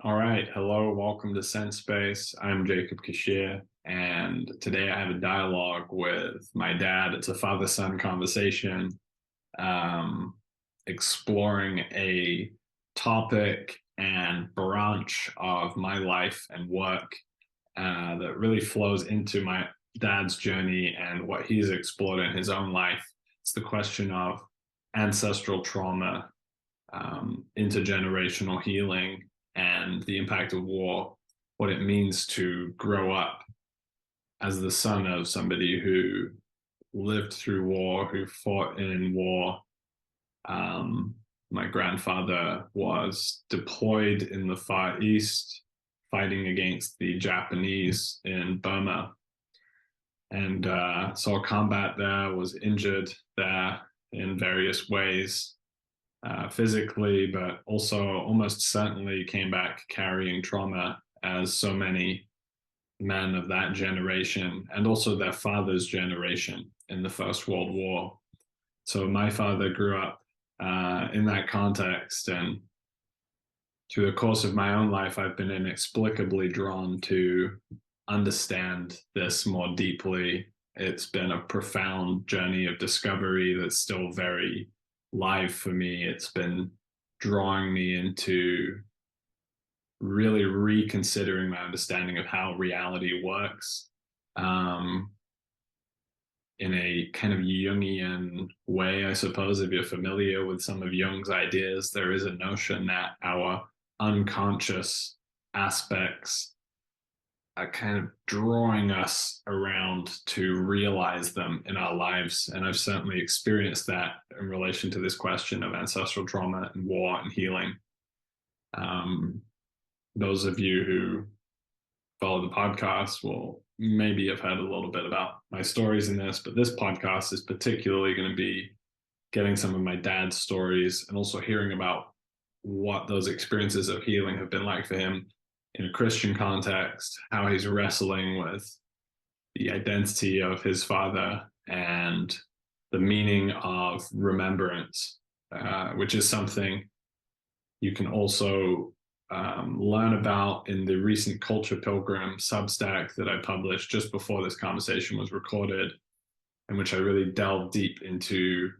All right. Hello. Welcome to Sense Space. I'm Jacob Kishere, and today I have a dialogue with my dad. It's a father-son conversation, um, exploring a topic and branch of my life and work that really flows into my dad's journey and what he's explored in his own life. It's the question of ancestral trauma, intergenerational healing, and the impact of war, what it means to grow up as the son of somebody who lived through war, who fought in war. My grandfather was deployed in the Far East, fighting against the Japanese in Burma, and saw combat there, was injured there in various ways, physically, but also almost certainly came back carrying trauma, as so many men of that generation and also their father's generation in the First World War. So my father grew up in that context, and through the course of my own life, I've been inexplicably drawn to understand this more deeply. It's been a profound journey of discovery that's still very live for me. It's been drawing me into really reconsidering my understanding of how reality works, in a kind of Jungian way, I suppose. If you're familiar with some of Jung's ideas, there is a notion that our unconscious aspects are kind of drawing us around to realize them in our lives. And I've certainly experienced that in relation to this question of ancestral trauma and war and healing. Those of you who follow the podcast will maybe have heard a little bit about my stories in this, but this podcast is particularly going to be getting some of my dad's stories and also hearing about what those experiences of healing have been like for him in a Christian context, how he's wrestling with the identity of his father and the meaning of remembrance, which is something you can also learn about in the recent Culture Pilgrim Substack that I published just before this conversation was recorded, in which I really delved deep into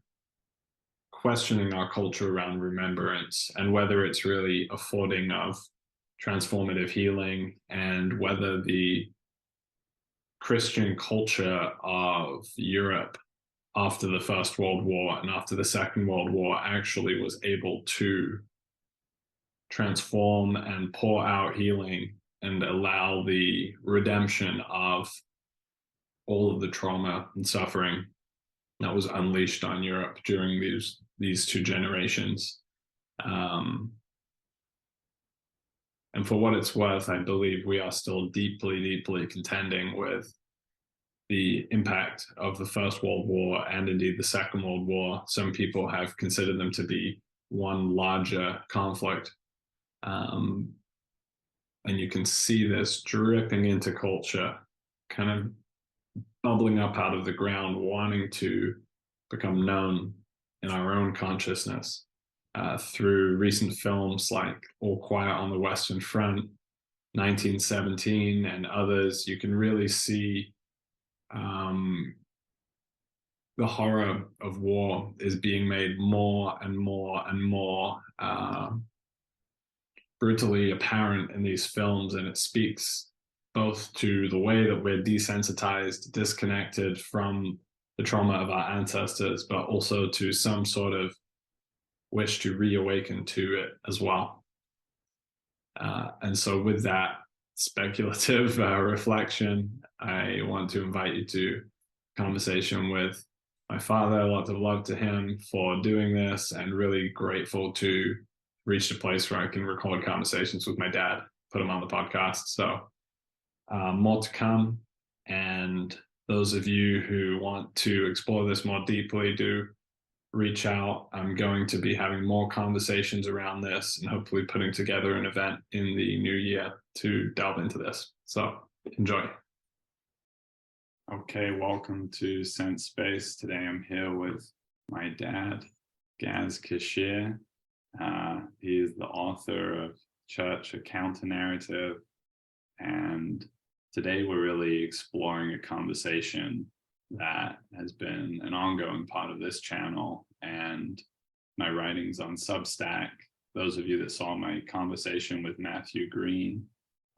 questioning our culture around remembrance and whether it's really affording of transformative healing, and whether the Christian culture of Europe after the First World War and after the Second World War actually was able to transform and pour out healing and allow the redemption of all of the trauma and suffering that was unleashed on Europe during these two generations. And for what it's worth, I believe we are still deeply, deeply contending with the impact of the First World War and indeed the Second World War. Some people have considered them to be one larger conflict. And you can see this dripping into culture, kind of bubbling up out of the ground, wanting to become known in our own consciousness, through recent films like All Quiet on the Western Front, 1917, and others. You can really see the horror of war is being made more and more and more brutally apparent in these films, and it speaks both to the way that we're desensitized, disconnected from the trauma of our ancestors, but also to some sort of wish to reawaken to it as well. And so with that speculative reflection, I want to invite you to a conversation with my father. Lots of love to him for doing this, and really grateful to reach a place where I can record conversations with my dad, put him on the podcast. So more to come. And those of you who want to explore this more deeply, do reach out. I'm going to be having more conversations around this and hopefully putting together an event in the new year to delve into this. So enjoy. Okay, welcome to Sense Space. Today I'm here with my dad, Gaz Kishere. He is the author of church a counter narrative. And today we're really exploring a conversation that has been an ongoing part of this channel and my writings on Substack. Those of you that saw my conversation with Matthew Green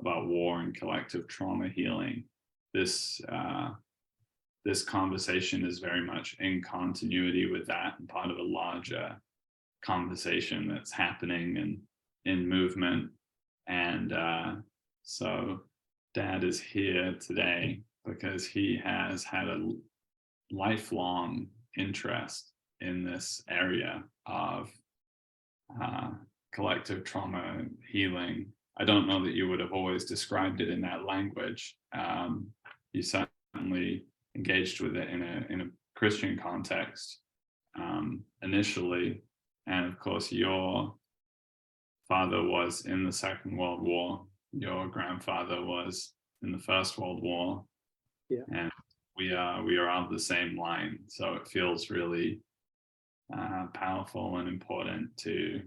about war and collective trauma healing, this conversation is very much in continuity with that and part of a larger conversation that's happening and in movement. And so Dad is here today because he has had a lifelong interest in this area of collective trauma healing. I don't know that you would have always described it in that language. You certainly engaged with it in a Christian context initially, and of course your father was in the Second World War. Your grandfather was in the First World War, and we are of the same line. So it feels really powerful and important to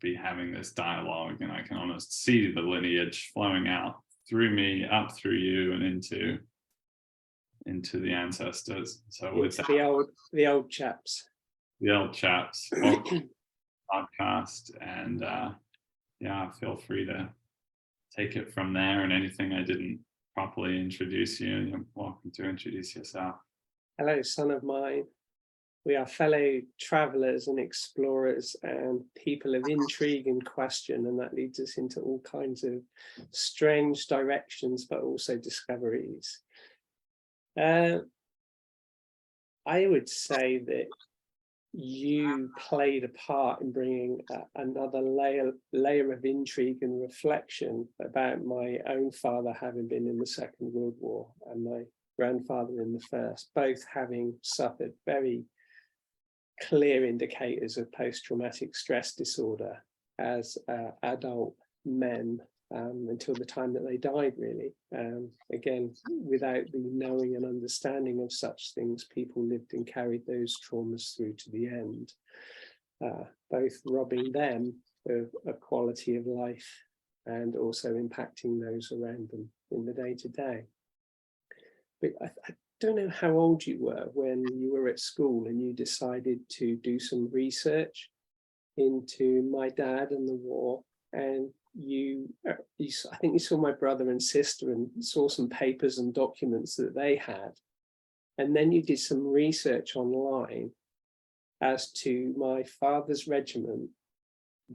be having this dialogue, and I can almost see the lineage flowing out through me, up through you, and into the ancestors. So with that, the old chaps podcast, and feel free to take it from there. And anything I didn't properly introduce you, you're welcome to introduce yourself. Hello, son of mine. We are fellow travelers and explorers and people of intrigue and question, and that leads us into all kinds of strange directions, but also discoveries. I would say that you played a part in bringing another layer of intrigue and reflection about my own father having been in the Second World War and my grandfather in the First, both having suffered very clear indicators of post-traumatic stress disorder as adult men until the time that they died, really. Again, without the knowing and understanding of such things, people lived and carried those traumas through to the end, both robbing them of a quality of life and also impacting those around them in the day-to-day. But I don't know how old you were when you were at school and you decided to do some research into my dad and the war, and I think you saw my brother and sister and saw some papers and documents that they had, and then you did some research online as to my father's regiment,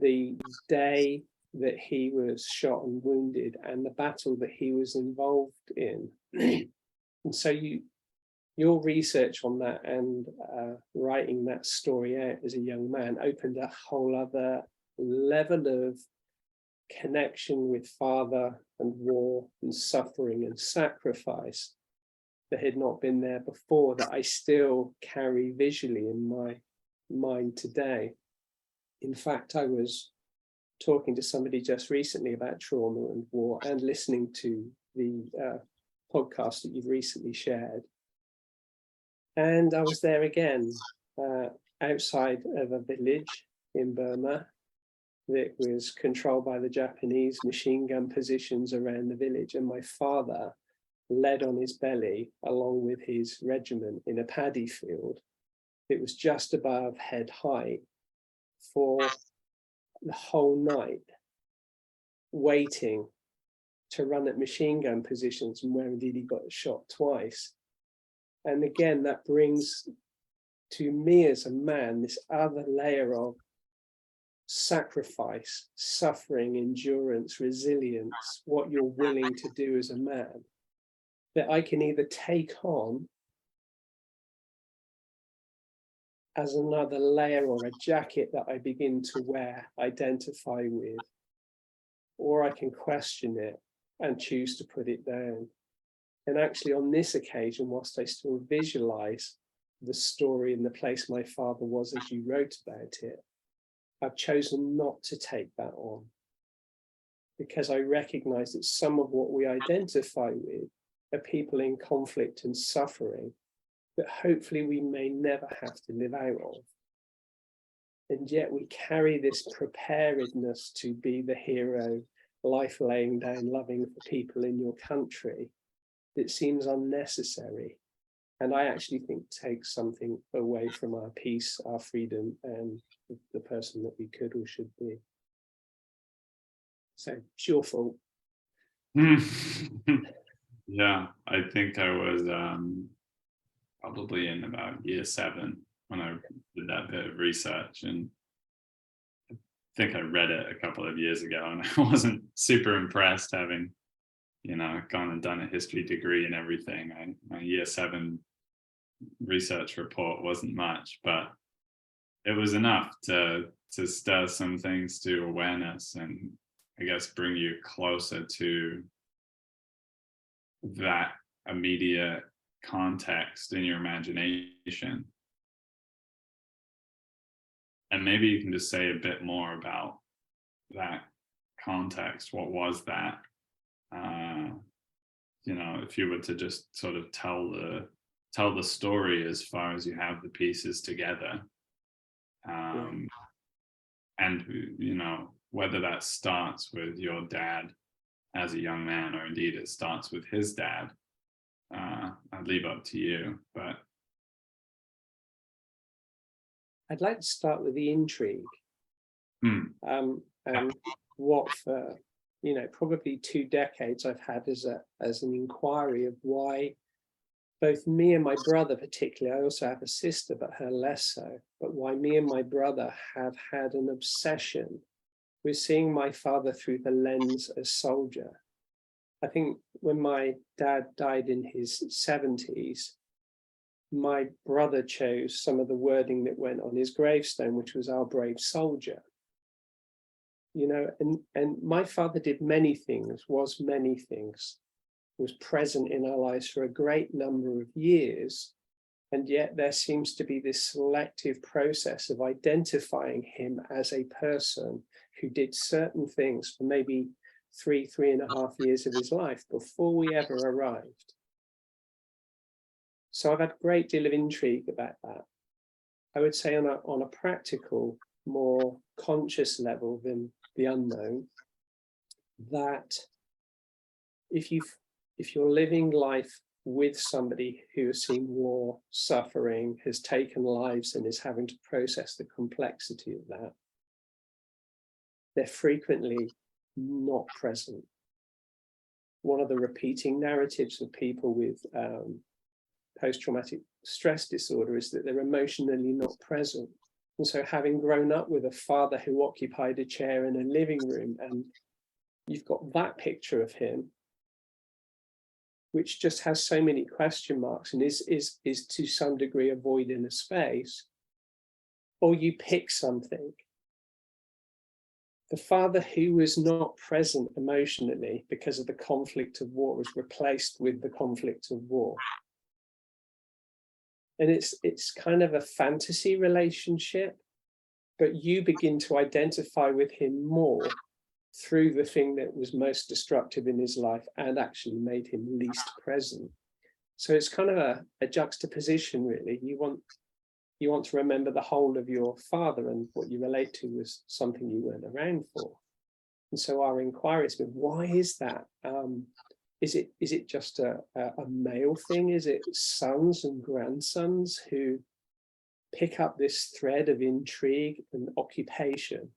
the day that he was shot and wounded and the battle that he was involved in. And so your research on that and writing that story out as a young man opened a whole other level of connection with father and war and suffering and sacrifice that had not been there before, that I still carry visually in my mind today. In fact, I was talking to somebody just recently about trauma and war and listening to the podcast that you've recently shared. And I was there again, outside of a village in Burma that was controlled by the Japanese machine gun positions around the village. And my father led on his belly along with his regiment in a paddy field. It was just above head height for the whole night, waiting to run at machine gun positions, and where indeed he got shot twice. And again, that brings to me as a man this other layer of sacrifice, suffering, endurance, resilience, what you're willing to do as a man, that I can either take on as another layer or a jacket that I begin to wear, identify with, or I can question it and choose to put it down. And actually on this occasion, whilst I still visualize the story and the place my father was as you wrote about it, I've chosen not to take that on, because I recognize that some of what we identify with are people in conflict and suffering that hopefully we may never have to live out of. And yet we carry this preparedness to be the hero, life laying down, loving for people in your country, that seems unnecessary. And I actually think takes something away from our peace, our freedom, and the person that we could or should be. So it's your fault. Yeah, I think I was probably in about year 7 when I did that bit of research, and I think I read it a couple of years ago, and I wasn't super impressed, having, gone and done a history degree and everything. My year 7 research report wasn't much, but it was enough to stir some things to awareness, and I guess bring you closer to that immediate context in your imagination. And maybe you can just say a bit more about that context. What was that? If you were to just sort of tell the story as far as you have the pieces together. And whether that starts with your dad as a young man, or indeed it starts with his dad, I'd leave up to you. But I'd like to start with the intrigue. And what for probably 2 decades I've had as an inquiry of why both me and my brother, particularly, I also have a sister, but her less so, but why me and my brother have had an obsession with seeing my father through the lens as soldier. I think when my dad died in his 70s, my brother chose some of the wording that went on his gravestone, which was "Our brave soldier." And my father did many things, was present in our lives for a great number of years. And yet there seems to be this selective process of identifying him as a person who did certain things for maybe 3.5 years of his life before we ever arrived. So I've had a great deal of intrigue about that. I would say on a practical, more conscious level than the unknown, that if you're living life with somebody who has seen war, suffering, has taken lives, and is having to process the complexity of that, they're frequently not present. One of the repeating narratives of people with post-traumatic stress disorder is that they're emotionally not present. And so, having grown up with a father who occupied a chair in a living room, and you've got that picture of him, which just has so many question marks and is to some degree a void in a space, or you pick something. The father who was not present emotionally because of the conflict of war was replaced with the conflict of war. And it's kind of a fantasy relationship, but you begin to identify with him more through the thing that was most destructive in his life and actually made him least present. So it's kind of a juxtaposition, really. You want to remember the whole of your father, and what you relate to was something you weren't around for. And so our inquiries with why is that? Is it just a male thing? Is it sons and grandsons who pick up this thread of intrigue and occupation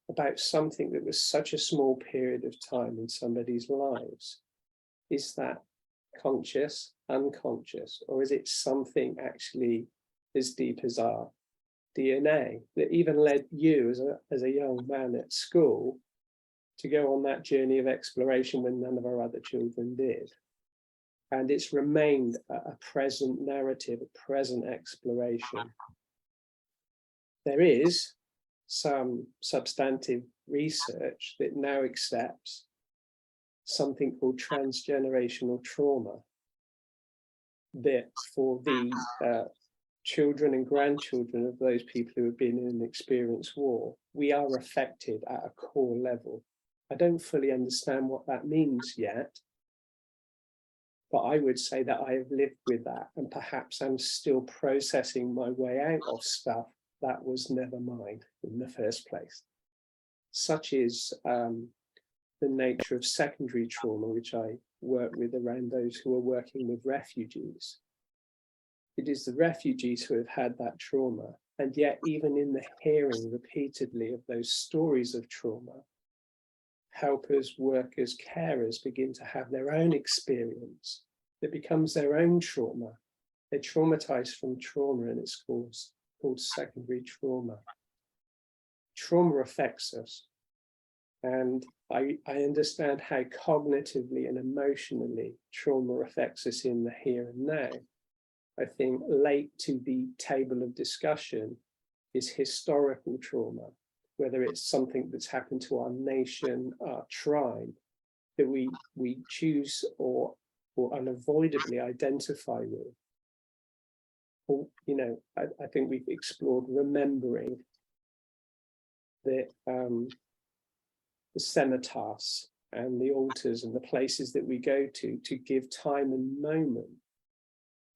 about something that was such a small period of time in somebody's lives? Is that conscious, unconscious, or is it something actually as deep as our DNA that even led you as a young man at school to go on that journey of exploration when none of our other children did? And it's remained a present narrative, a present exploration. There is some substantive research that now accepts something called transgenerational trauma, that for the children and grandchildren of those people who have been in and experienced war, we are affected at a core level. I don't fully understand what that means yet, but I would say that I have lived with that, and perhaps I'm still processing my way out of stuff that was never mine in the first place. Such is the nature of secondary trauma, which I work with around those who are working with refugees. It is the refugees who have had that trauma, and yet even in the hearing repeatedly of those stories of trauma, helpers, workers, carers begin to have their own experience that becomes their own trauma. They're traumatized from trauma, and it's called secondary trauma. Trauma affects us. And I understand how cognitively and emotionally trauma affects us in the here and now. I think late to the table of discussion is historical trauma, whether it's something that's happened to our nation, our tribe, that we choose or unavoidably identify with. Or, I think we've explored remembering the cenotaphs and the altars and the places that we go to give time and moment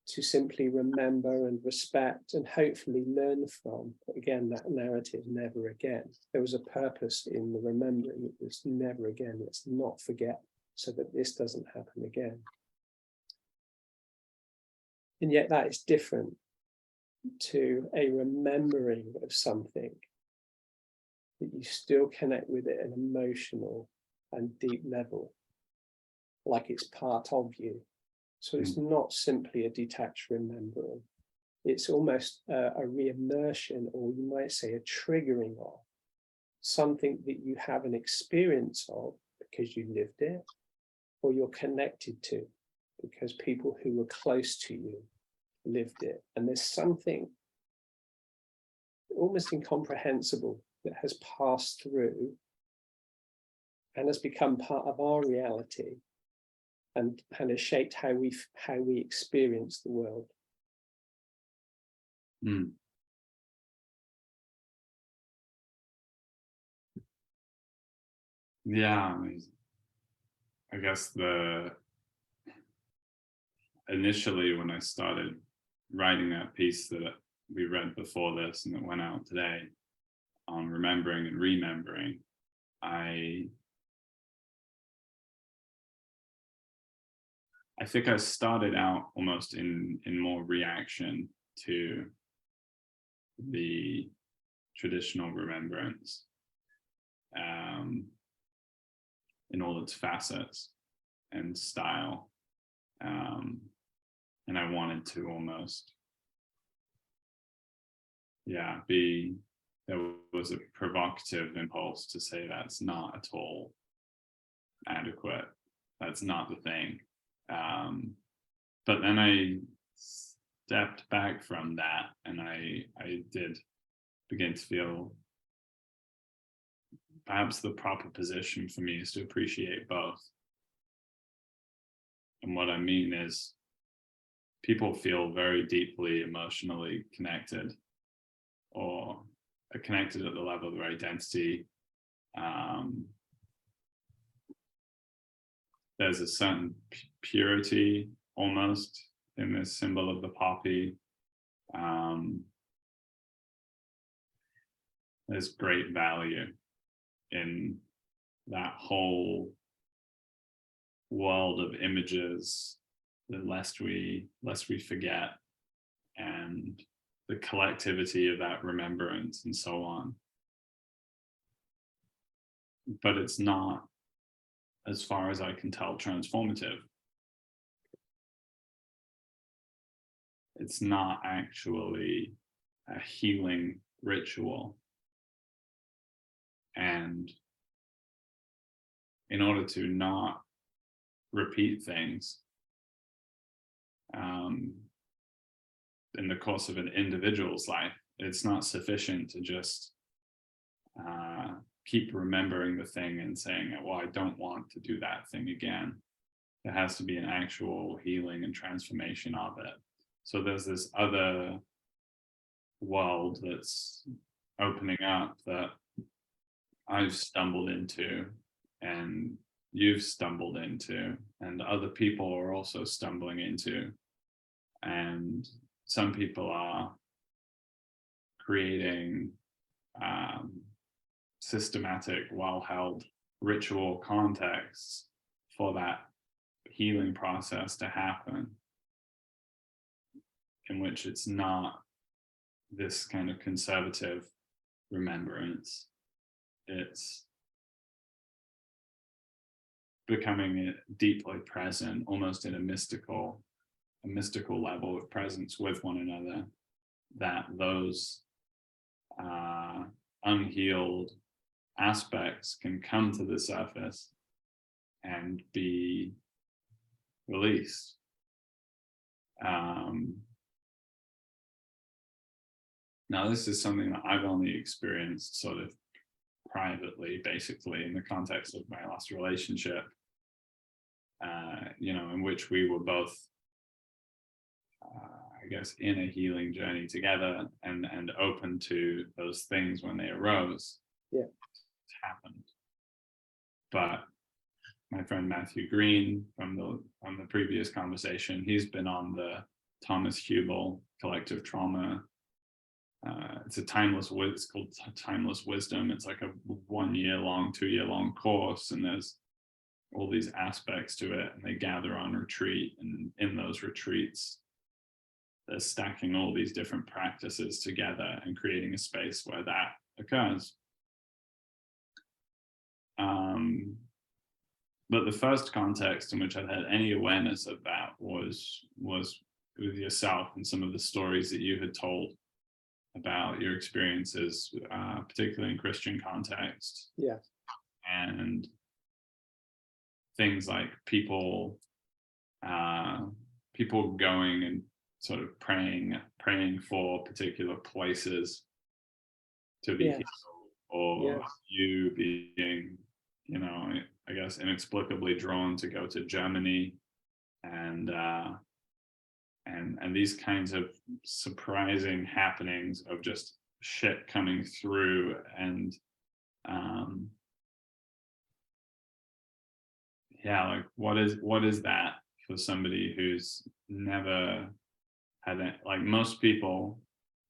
to simply remember and respect and hopefully learn from. But again, that narrative, never again. There was a purpose in the remembering. It was never again. Let's not forget so that this doesn't happen again. And yet that is different to a remembering of something that you still connect with it at an emotional and deep level, like it's part of you. So it's not simply a detached remembering. It's almost a re-immersion, or you might say a triggering of something that you have an experience of because you lived it, or you're connected to because people who were close to you lived it. And there's something almost incomprehensible that has passed through and has become part of our reality and has shaped how we experience the world. Yeah, I guess initially when I started writing that piece that we read before this and that went out today on remembering and remembering, I think I started out almost in more reaction to the traditional remembrance in all its facets and style. And I wanted to almost, there was a provocative impulse to say that's not at all adequate. That's not the thing. But then I stepped back from that, and I did begin to feel perhaps the proper position for me is to appreciate both. And what I mean is people feel very deeply emotionally connected, or are connected at the level of their identity. There's a certain purity almost in this symbol of the poppy. There's great value in that whole world of images, that lest we forget, and the collectivity of that remembrance and so on. But it's not, as far as I can tell, transformative. It's not actually a healing ritual. And in order to not repeat things in the course of an individual's life, it's not sufficient to just keep remembering the thing and saying, well, I don't want to do that thing again. There has to be an actual healing and transformation of it. So there's this other world that's opening up that I've stumbled into, and you've stumbled into, and other people are also stumbling into. And some people are creating systematic, well-held ritual contexts for that healing process to happen, in which it's not this kind of conservative remembrance. It's becoming deeply present, almost in a mystical level of presence with one another, that those unhealed aspects can come to the surface and be released. Now, this is something that I've only experienced sort of privately, basically, in the context of my last relationship, in which we were both, I guess, in a healing journey together and open to those things when they arose. Yeah. It happened. But my friend Matthew Green from the previous conversation, he's been on the Thomas Hubel Collective Trauma. It's called Timeless Wisdom. It's like a 2-year-long course, and there's all these aspects to it, and they gather on retreat, and in those retreats they're stacking all these different practices together and creating a space where that occurs. But the first context in which I've had any awareness of that was with yourself and some of the stories that you had told about your experiences, particularly in Christian context. Yeah. And things like people going and sort of praying for particular places to be healed, or you being, I guess, inexplicably drawn to go to Germany, and these kinds of surprising happenings of just shit coming through, and like what is that for somebody who's never had it? Like, most people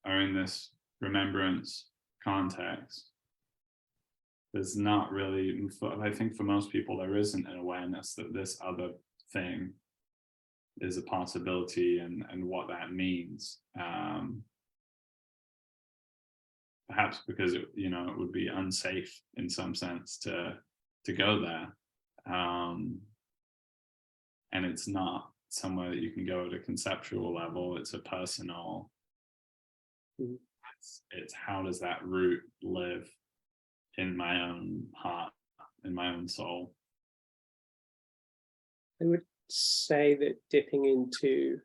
are in this remembrance context. There's not really, I think for most people, there isn't an awareness that this other thing is a possibility, and what that means. Perhaps because it would be unsafe in some sense to go there, and it's not somewhere that you can go at a conceptual level. It's a personal. It's how does that root live in my own heart, in my own soul? I would say that dipping into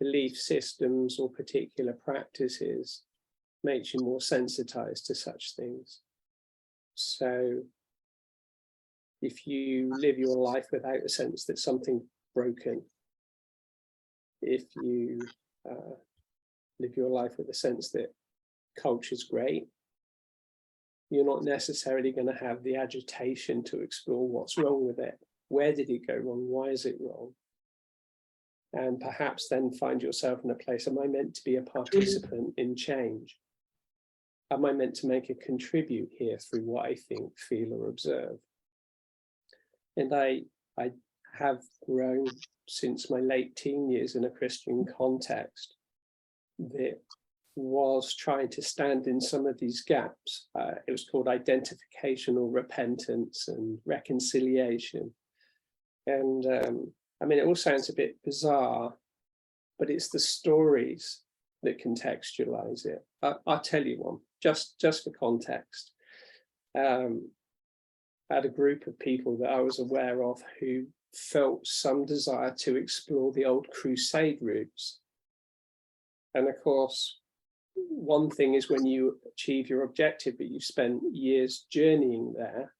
belief systems or particular practices makes you more sensitized to such things. So if you live your life without a sense that something's broken, if you live your life with a sense that culture's great, you're not necessarily going to have the agitation to explore what's wrong with it. Where did it go wrong? Why is it wrong? And perhaps then find yourself in a place, am I meant to be a participant in change? Am I meant to make a contribute here through what I think, feel, or observe? And I have grown since my late teen years in a Christian context that was trying to stand in some of these gaps. It was called identification or repentance and reconciliation. And it all sounds a bit bizarre, but it's the stories that contextualize it. I'll tell you one, just for context. I had a group of people that I was aware of who felt some desire to explore the old crusade routes. And of course, one thing is when you achieve your objective, but you've spent years journeying there,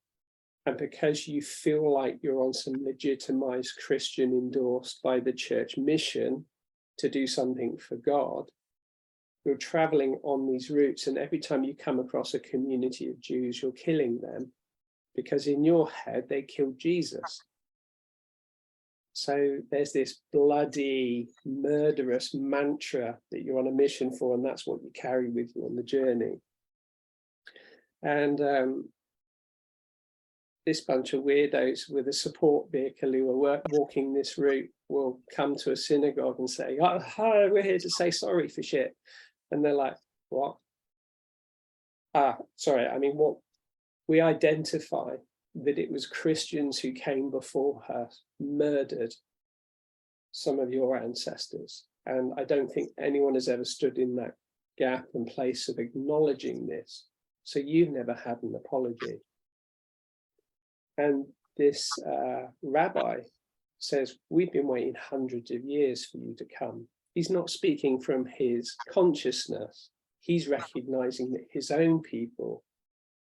and because you feel like you're on some legitimized Christian endorsed by the church mission to do something for God, you're traveling on these routes, and every time you come across a community of Jews, you're killing them, because in your head, they killed Jesus. So there's this bloody, murderous mantra that you're on a mission for, and that's what you carry with you on the journey. And this bunch of weirdos with a support vehicle who are walking this route will come to a synagogue and say, oh, hi, we're here to say sorry for shit. And they're like, what? Sorry, I mean, what? We identify that it was Christians who came before her, murdered some of your ancestors. And I don't think anyone has ever stood in that gap and place of acknowledging this. So you've never had an apology. And this rabbi says, we've been waiting hundreds of years for you to come. He's not speaking from his consciousness. He's recognizing that his own people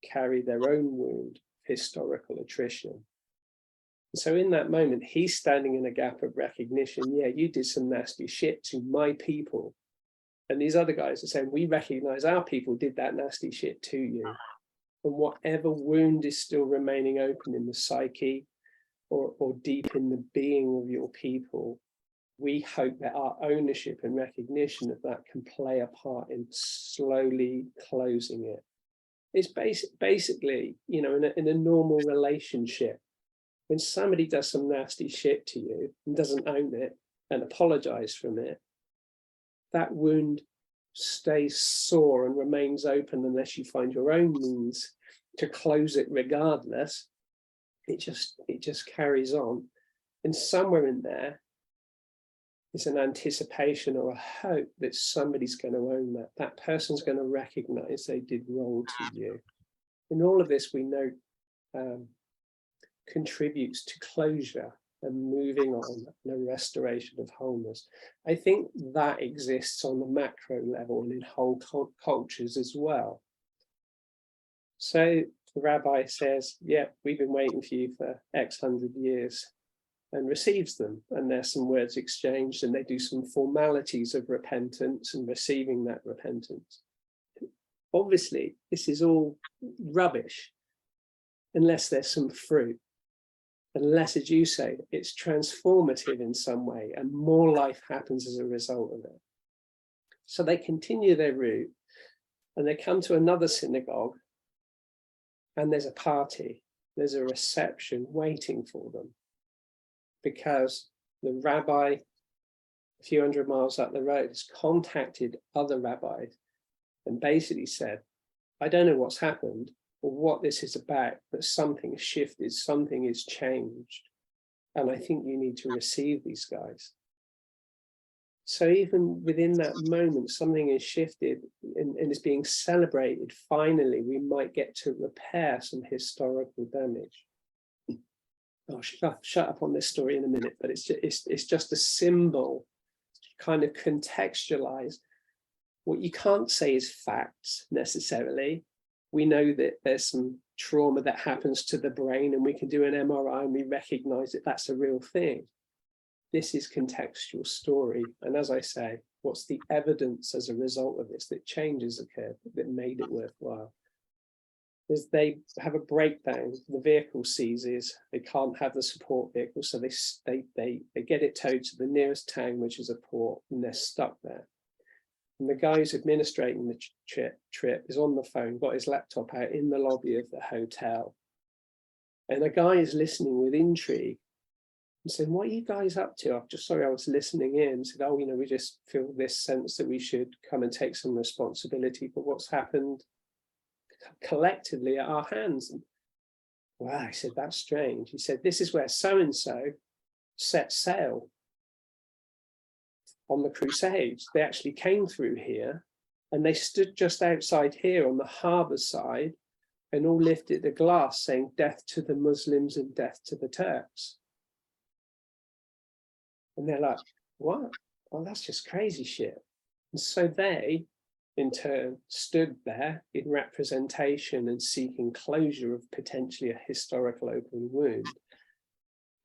carry their own wound, historical attrition. And so in that moment, he's standing in a gap of recognition. Yeah, you did some nasty shit to my people. And these other guys are saying, we recognize our people did that nasty shit to you. And whatever wound is still remaining open in the psyche or deep in the being of your people, we hope that our ownership and recognition of that can play a part in slowly closing it. It's basically, you know, in a normal relationship, when somebody does some nasty shit to you and doesn't own it and apologize from it, that wound stays sore and remains open unless you find your own means to close it regardless. It just carries on. And somewhere in there is an anticipation or a hope that somebody's going to own that. That person's going to recognize they did wrong to you. And all of this we know contributes to closure and moving on and a restoration of wholeness. I think that exists on the macro level and in whole cultures as well. So the rabbi says, yeah, we've been waiting for you for X hundred years, and receives them. And there's some words exchanged, and they do some formalities of repentance and receiving that repentance. Obviously, this is all rubbish unless there's some fruit. Unless, as you say, it's transformative in some way and more life happens as a result of it. So they continue their route and they come to another synagogue and there's a party, there's a reception waiting for them because the rabbi a few hundred miles up the road has contacted other rabbis and basically said, I don't know what's happened, or what this is about, but something has shifted, something has changed. And I think you need to receive these guys. So even within that moment, something has shifted and is being celebrated. Finally, we might get to repair some historical damage. I'll shut up on this story in a minute, but it's just a symbol to kind of contextualize what you can't say is facts necessarily. We know that there's some trauma that happens to the brain and we can do an MRI and we recognize that that's a real thing. This is contextual story. And as I say, what's the evidence as a result of this that changes occurred that made it worthwhile? As they have a breakdown, the vehicle seizes, they can't have the support vehicle, so they get it towed to the nearest town, which is a port, and they're stuck there. And the guy who's administrating the trip is on the phone, got his laptop out in the lobby of the hotel. And a guy is listening with intrigue and saying, what are you guys up to? I'm just sorry, I was listening in. Said, oh, you know, we just feel this sense that we should come and take some responsibility for what's happened collectively at our hands. And wow, I said, that's strange. He said, this is where so-and-so set sail on the Crusades. They actually came through here and they stood just outside here on the harbour side and all lifted a glass saying death to the Muslims and death to the Turks. And they're like, what? Well, that's just crazy shit. And so they, in turn, stood there in representation and seeking closure of potentially a historical open wound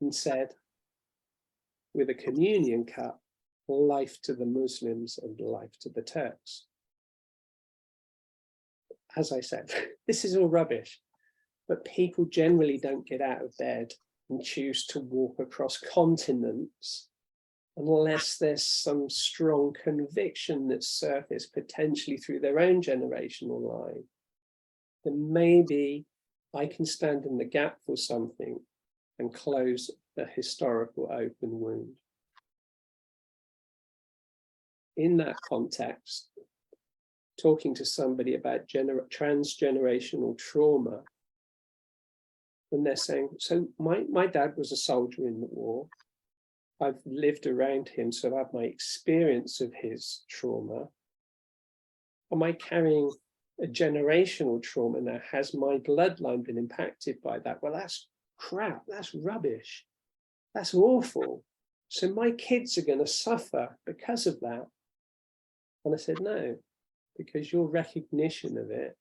and said, with a communion cup, life to the Muslims and life to the Turks. As I said, this is all rubbish, but people generally don't get out of bed and choose to walk across continents unless there's some strong conviction that's surfaced potentially through their own generational line, then maybe I can stand in the gap for something and close a historical open wound. In that context, talking to somebody about transgenerational trauma, and they're saying, so my dad was a soldier in the war. I've lived around him, so I have my experience of his trauma. Am I carrying a generational trauma now? Has my bloodline been impacted by that? Well, that's crap. That's rubbish. That's awful. So my kids are going to suffer because of that. And I said, no, because your recognition of it,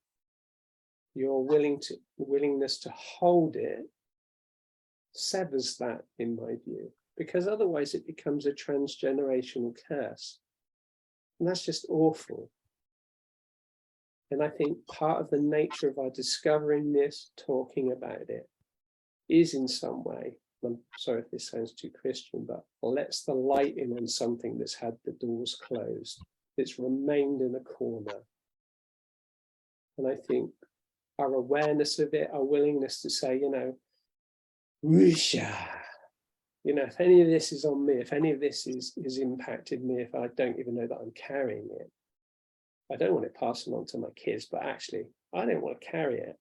your willingness to hold it, severs that, in my view, because otherwise it becomes a transgenerational curse. And that's just awful. And I think part of the nature of our discovering this, talking about it, is in some way, I'm sorry if this sounds too Christian, but lets the light in on something that's had the doors closed, that's remained in a corner. And I think our awareness of it, our willingness to say, whoosha, if any of this is on me, if any of this is impacted me, if I don't even know that I'm carrying it, I don't want it passing on to my kids, but actually, I don't want to carry it.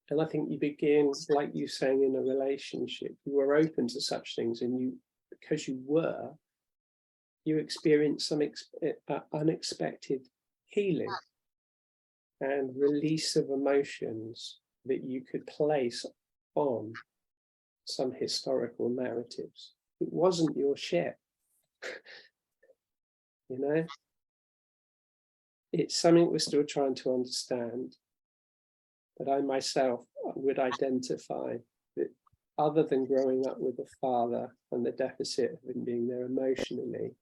And I think you begin, like you saying, in a relationship, you were open to such things, and because you experienced some unexpected healing and release of emotions that you could place on some historical narratives. It wasn't your shit, It's something we're still trying to understand, but I myself would identify that other than growing up with a father and the deficit of him being there emotionally,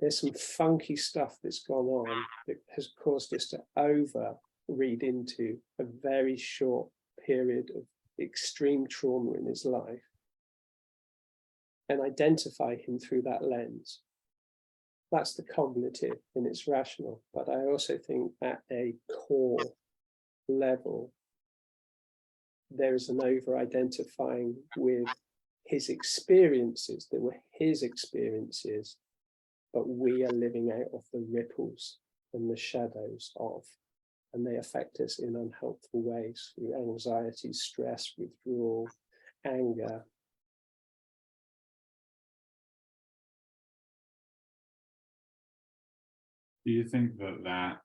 there's some funky stuff that's gone on that has caused us to read into a very short period of extreme trauma in his life and identify him through that lens. That's the cognitive and it's rational. But I also think at a core level, there is an over-identifying with his experiences that were his experiences, but we are living out of the ripples and the shadows of, and they affect us in unhelpful ways through anxiety, stress, withdrawal, anger. Do you think that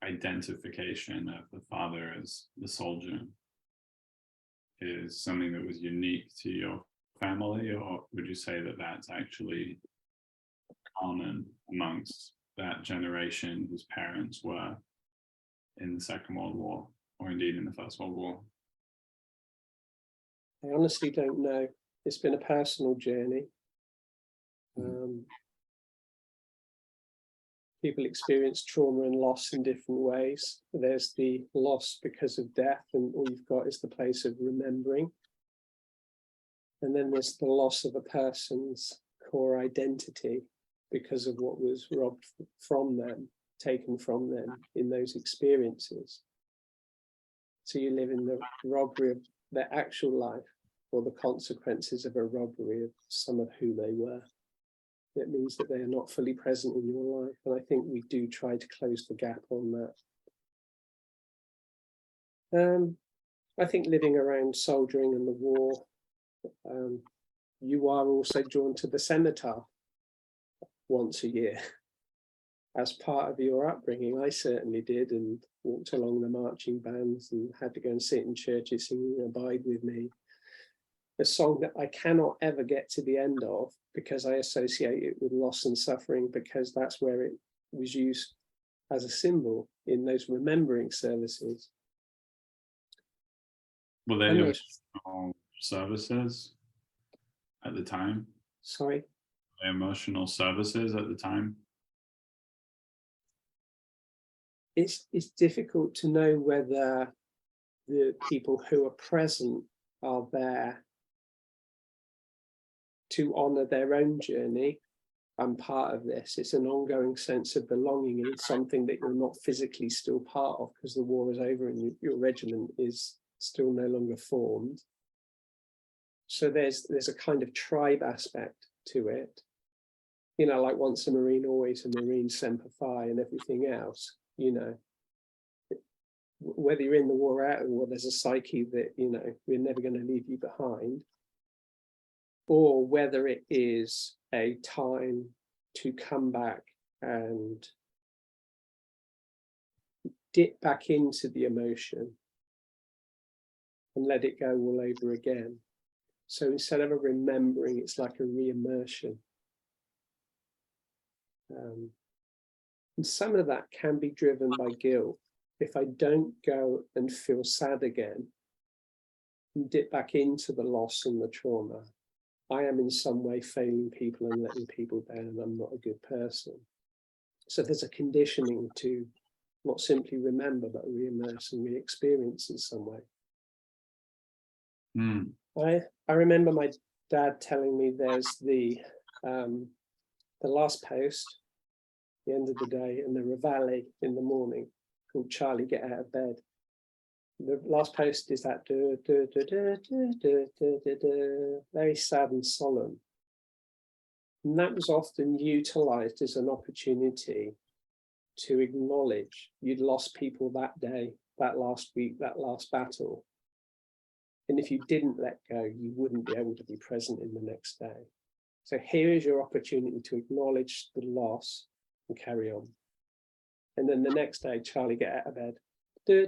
identification of the father as the soldier is something that was unique to your family, or would you say that that's actually common amongst that generation whose parents were in the Second World War, or indeed in the First World War? I honestly don't know. It's been a personal journey. People experience trauma and loss in different ways. There's the loss because of death, and all you've got is the place of remembering. And then there's the loss of a person's core identity because of what was robbed from them, taken from them in those experiences. So you live in the robbery of their actual life, or the consequences of a robbery of some of who they were. It means that they are not fully present in your life. And I think we do try to close the gap on that. I think living around soldiering and the war, you are also drawn to the cenotaph once a year as part of your upbringing. I certainly did, and walked along the marching bands and had to go and sit in churches singing "Abide With Me," a song that I cannot ever get to the end of because I associate it with loss and suffering, because that's where it was used as a symbol in those remembering services. Were they emotional services at the time? Sorry? Were they emotional services at the time? It's difficult to know whether the people who are present are there to honor their own journey. I'm part of this. It's an ongoing sense of belonging, and it's something that you're not physically still part of because the war is over and your regiment is still no longer formed. So there's a kind of tribe aspect to it. You know, like once a Marine, always a Marine, semper fi, and everything else, you know. Whether you're in the war or out of the war, there's a psyche that, you know, we're never going to leave you behind. Or whether it is a time to come back and dip back into the emotion and let it go all over again. So instead of a remembering, it's like a re-immersion. And some of that can be driven by guilt. If I don't go and feel sad again and dip back into the loss and the trauma, I am in some way failing people and letting people down, and I'm not a good person. So there's a conditioning to not simply remember, but re-immerse and re-experience in some way. I remember my dad telling me there's the last post, the end of the day, and the reveille in the morning, called Charlie, Get Out of Bed. The last post is that very sad and solemn. And that was often utilized as an opportunity to acknowledge you'd lost people that day, that last week, that last battle. And if you didn't let go, you wouldn't be able to be present in the next day. So here is your opportunity to acknowledge the loss and carry on. And then the next day, Charlie, get out of bed. Reveille,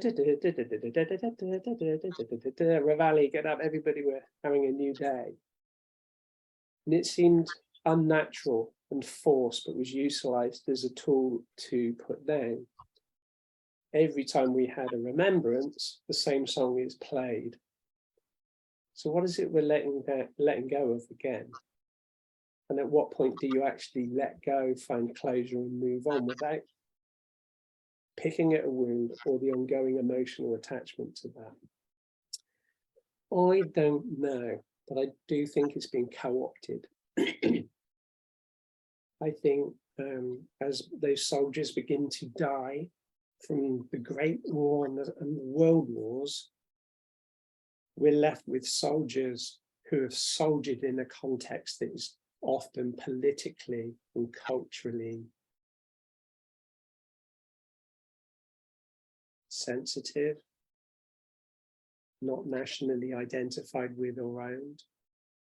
get up, everybody, we're having a new day. And it seemed unnatural and forced, but was utilized as a tool to put down. Every time we had a remembrance, the same song is played. So what is it we're letting go of again? And at what point do you actually let go, find closure, and move on without picking at a wound or the ongoing emotional attachment to that? I don't know, but I do think it's been co-opted. I think as those soldiers begin to die from the Great War and the World Wars, we're left with soldiers who have soldiered in a context that is often politically and culturally sensitive, not nationally identified with or owned.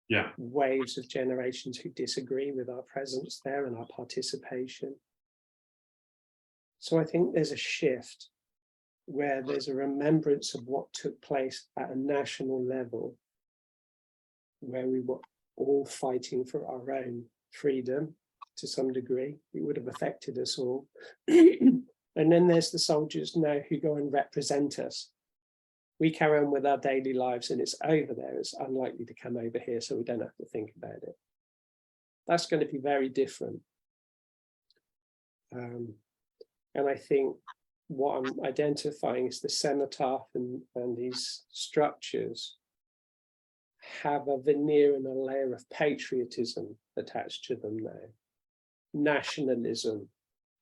Yeah. Waves of generations who disagree with our presence there and our participation. So I think there's a shift where there's a remembrance of what took place at a national level, where we were all fighting for our own freedom to some degree. It would have affected us all. And then there's the soldiers now who go and represent us. We carry on with our daily lives and it's over there. It's unlikely to come over here, so we don't have to think about it. That's going to be very different. And I think what I'm identifying is the cenotaph and these structures have a veneer and a layer of patriotism attached to them now. Nationalism,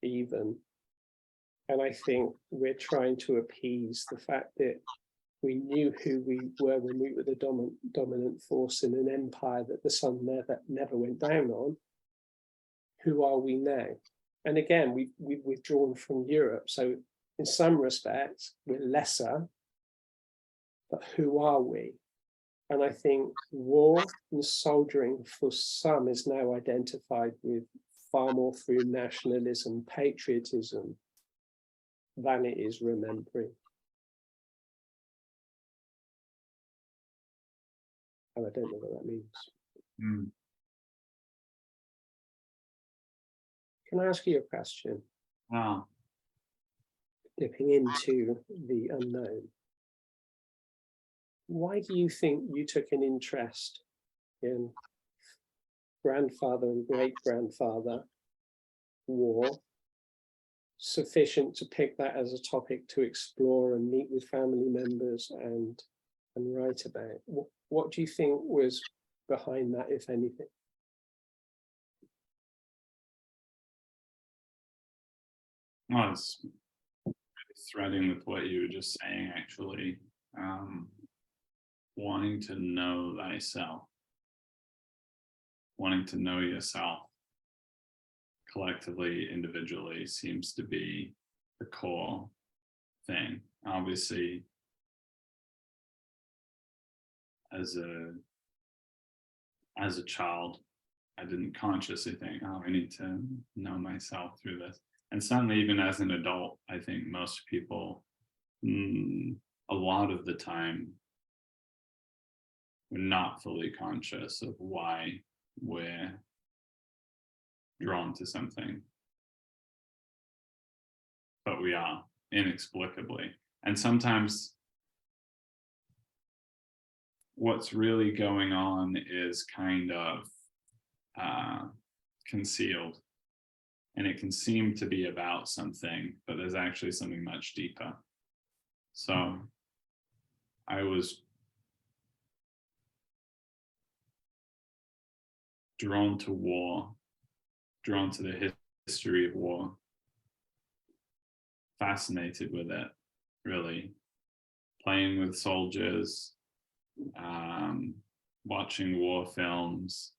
even. And I think we're trying to appease the fact that we knew who we were when we were the dominant force in an empire that the sun never went down on. Who are we now? And again, we've withdrawn from Europe. So in some respects, we're lesser, but who are we? And I think war and soldiering for some is now identified with far more through nationalism, patriotism, than it is remembering. And I don't know what that means. Can I ask you a question? Wow. Dipping into the unknown. Why do you think you took an interest in grandfather and great-grandfather war sufficient to pick that as a topic to explore and meet with family members and write about? What do you think was behind that, if anything? Well, it's threading with what you were just saying, actually. Wanting to know thyself, wanting to know yourself collectively, individually, seems to be the core thing. Obviously, as a child, I didn't consciously think, oh, I need to know myself through this. And certainly even as an adult, I think most people, a lot of the time, we're not fully conscious of why we're drawn to something. But we are, inexplicably. And sometimes what's really going on is kind of concealed. And it can seem to be about something, but there's actually something much deeper. So I was drawn to war, drawn to the history of war, fascinated with it, really. Playing with soldiers, watching war films,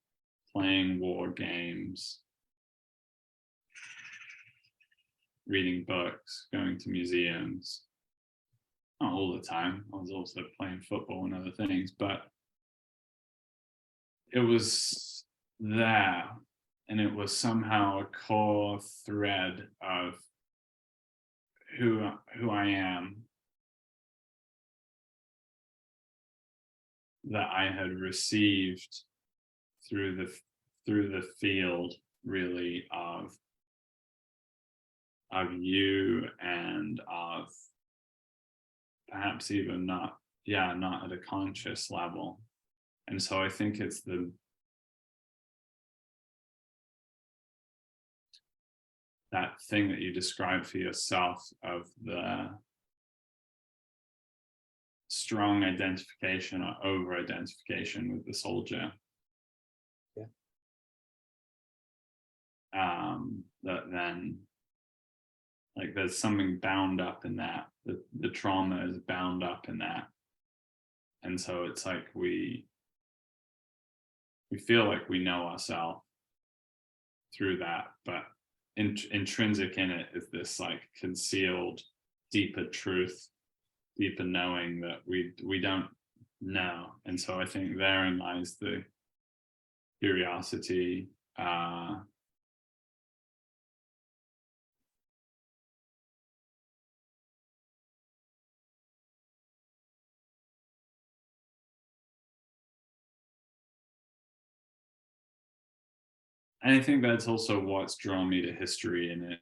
playing war games, reading books, going to museums. Not all the time. I was also playing football and other things, but it was there, and it was somehow a core thread of who I am, that I had received through the field, really, of you, and of perhaps even not at a conscious level. And so I think it's that thing that you described for yourself of the strong identification or over-identification with the soldier. Yeah. That then, like, there's something bound up in that. The trauma is bound up in that. And so it's like we feel like we know ourselves through that, but intrinsic in it is this like concealed, deeper truth, deeper knowing that we don't know. And so I think therein lies the curiosity, and I think that's also what's drawn me to history, and it,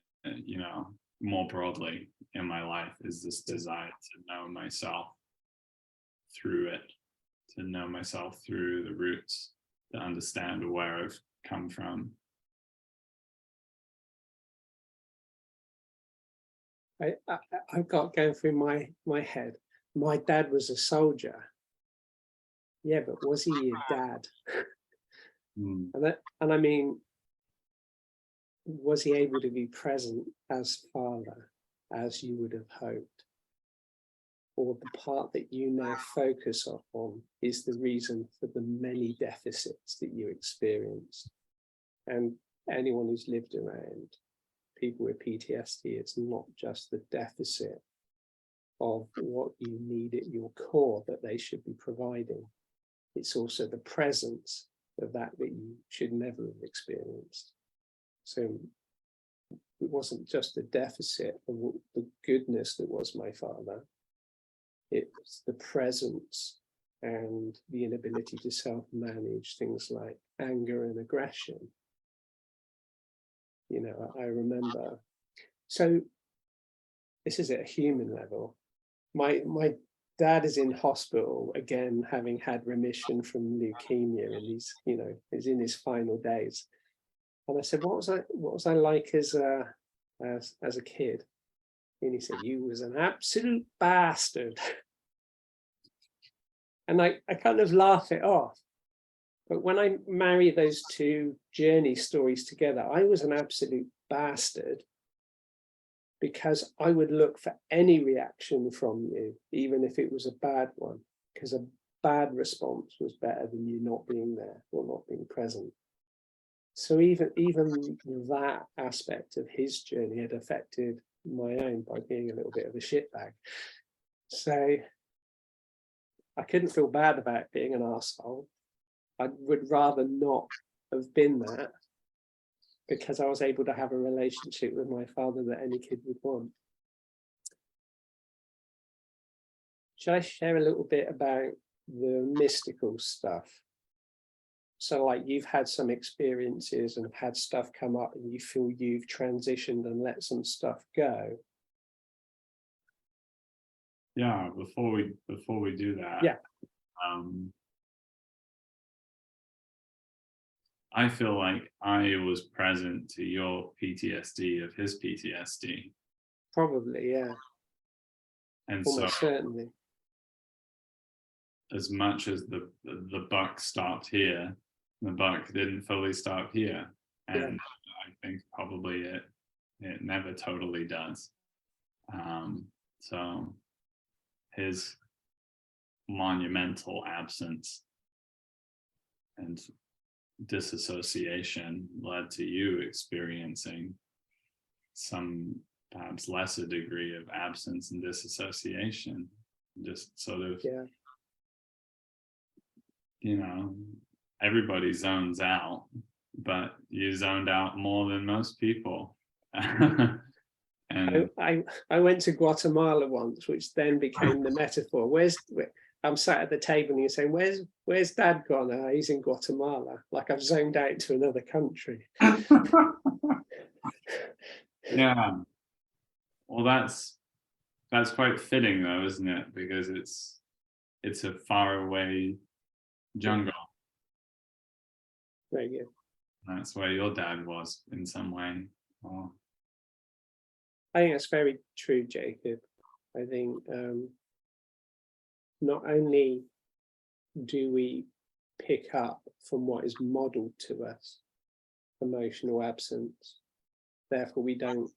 more broadly in my life, is this desire to know myself through it, to know myself through the roots, to understand where I've come from. I've got going through my head. My dad was a soldier. Yeah, but was he your dad? And I mean, was he able to be present as father as you would have hoped? Or the part that you now focus on is the reason for the many deficits that you experienced? And anyone who's lived around people with PTSD, it's not just the deficit of what you need at your core that they should be providing. It's also the presence of that you should never have experienced. So it wasn't just a deficit of the goodness that was my father. It's the presence and the inability to self-manage things like anger and aggression. I remember. So this is at a human level. My dad is in hospital again, having had remission from leukemia, and he's in his final days. And I said, what was I like as a as a kid. And he said, "You was an absolute bastard." And I kind of laugh it off. But when I marry those two journey stories together, I was an absolute bastard because I would look for any reaction from you, even if it was a bad one, because a bad response was better than you not being there or not being present. So even that aspect of his journey had affected my own by being a little bit of a shitbag. So I couldn't feel bad about being an arsehole. I would rather not have been that, because I was able to have a relationship with my father that any kid would want. Should I share a little bit about the mystical stuff? So like you've had some experiences and had stuff come up and you feel you've transitioned and let some stuff go. Yeah, before we do that, yeah, I feel like I was present to your PTSD of his PTSD. Probably, yeah. And almost so certainly. As much as the buck stopped here, the buck didn't fully stop here. And Yeah. I think probably it never totally does. So his monumental absence and disassociation led to you experiencing some perhaps lesser degree of absence and disassociation. Just sort of, Yeah. you know, everybody zones out, but you zoned out more than most people. And I went to Guatemala once, which then became the metaphor. I'm sat at the table and you're saying, where's Dad gone? He's in Guatemala. Like I've zoned out to another country. yeah. Well, that's quite fitting though, isn't it? Because it's a faraway jungle. There you go. That's where your dad was in some way. Oh. I think that's very true, Jacob. I think not only do we pick up from what is modeled to us, emotional absence, therefore we don't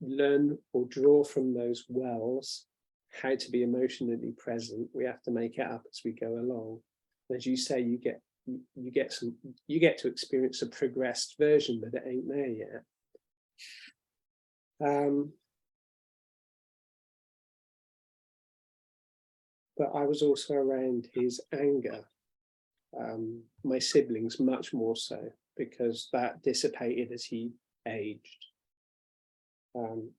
learn or draw from those wells how to be emotionally present. We have to make it up as we go along. As you say, you get to experience a progressed version, but it ain't there yet. But I was also around his anger, my siblings much more so, because that dissipated as he aged. And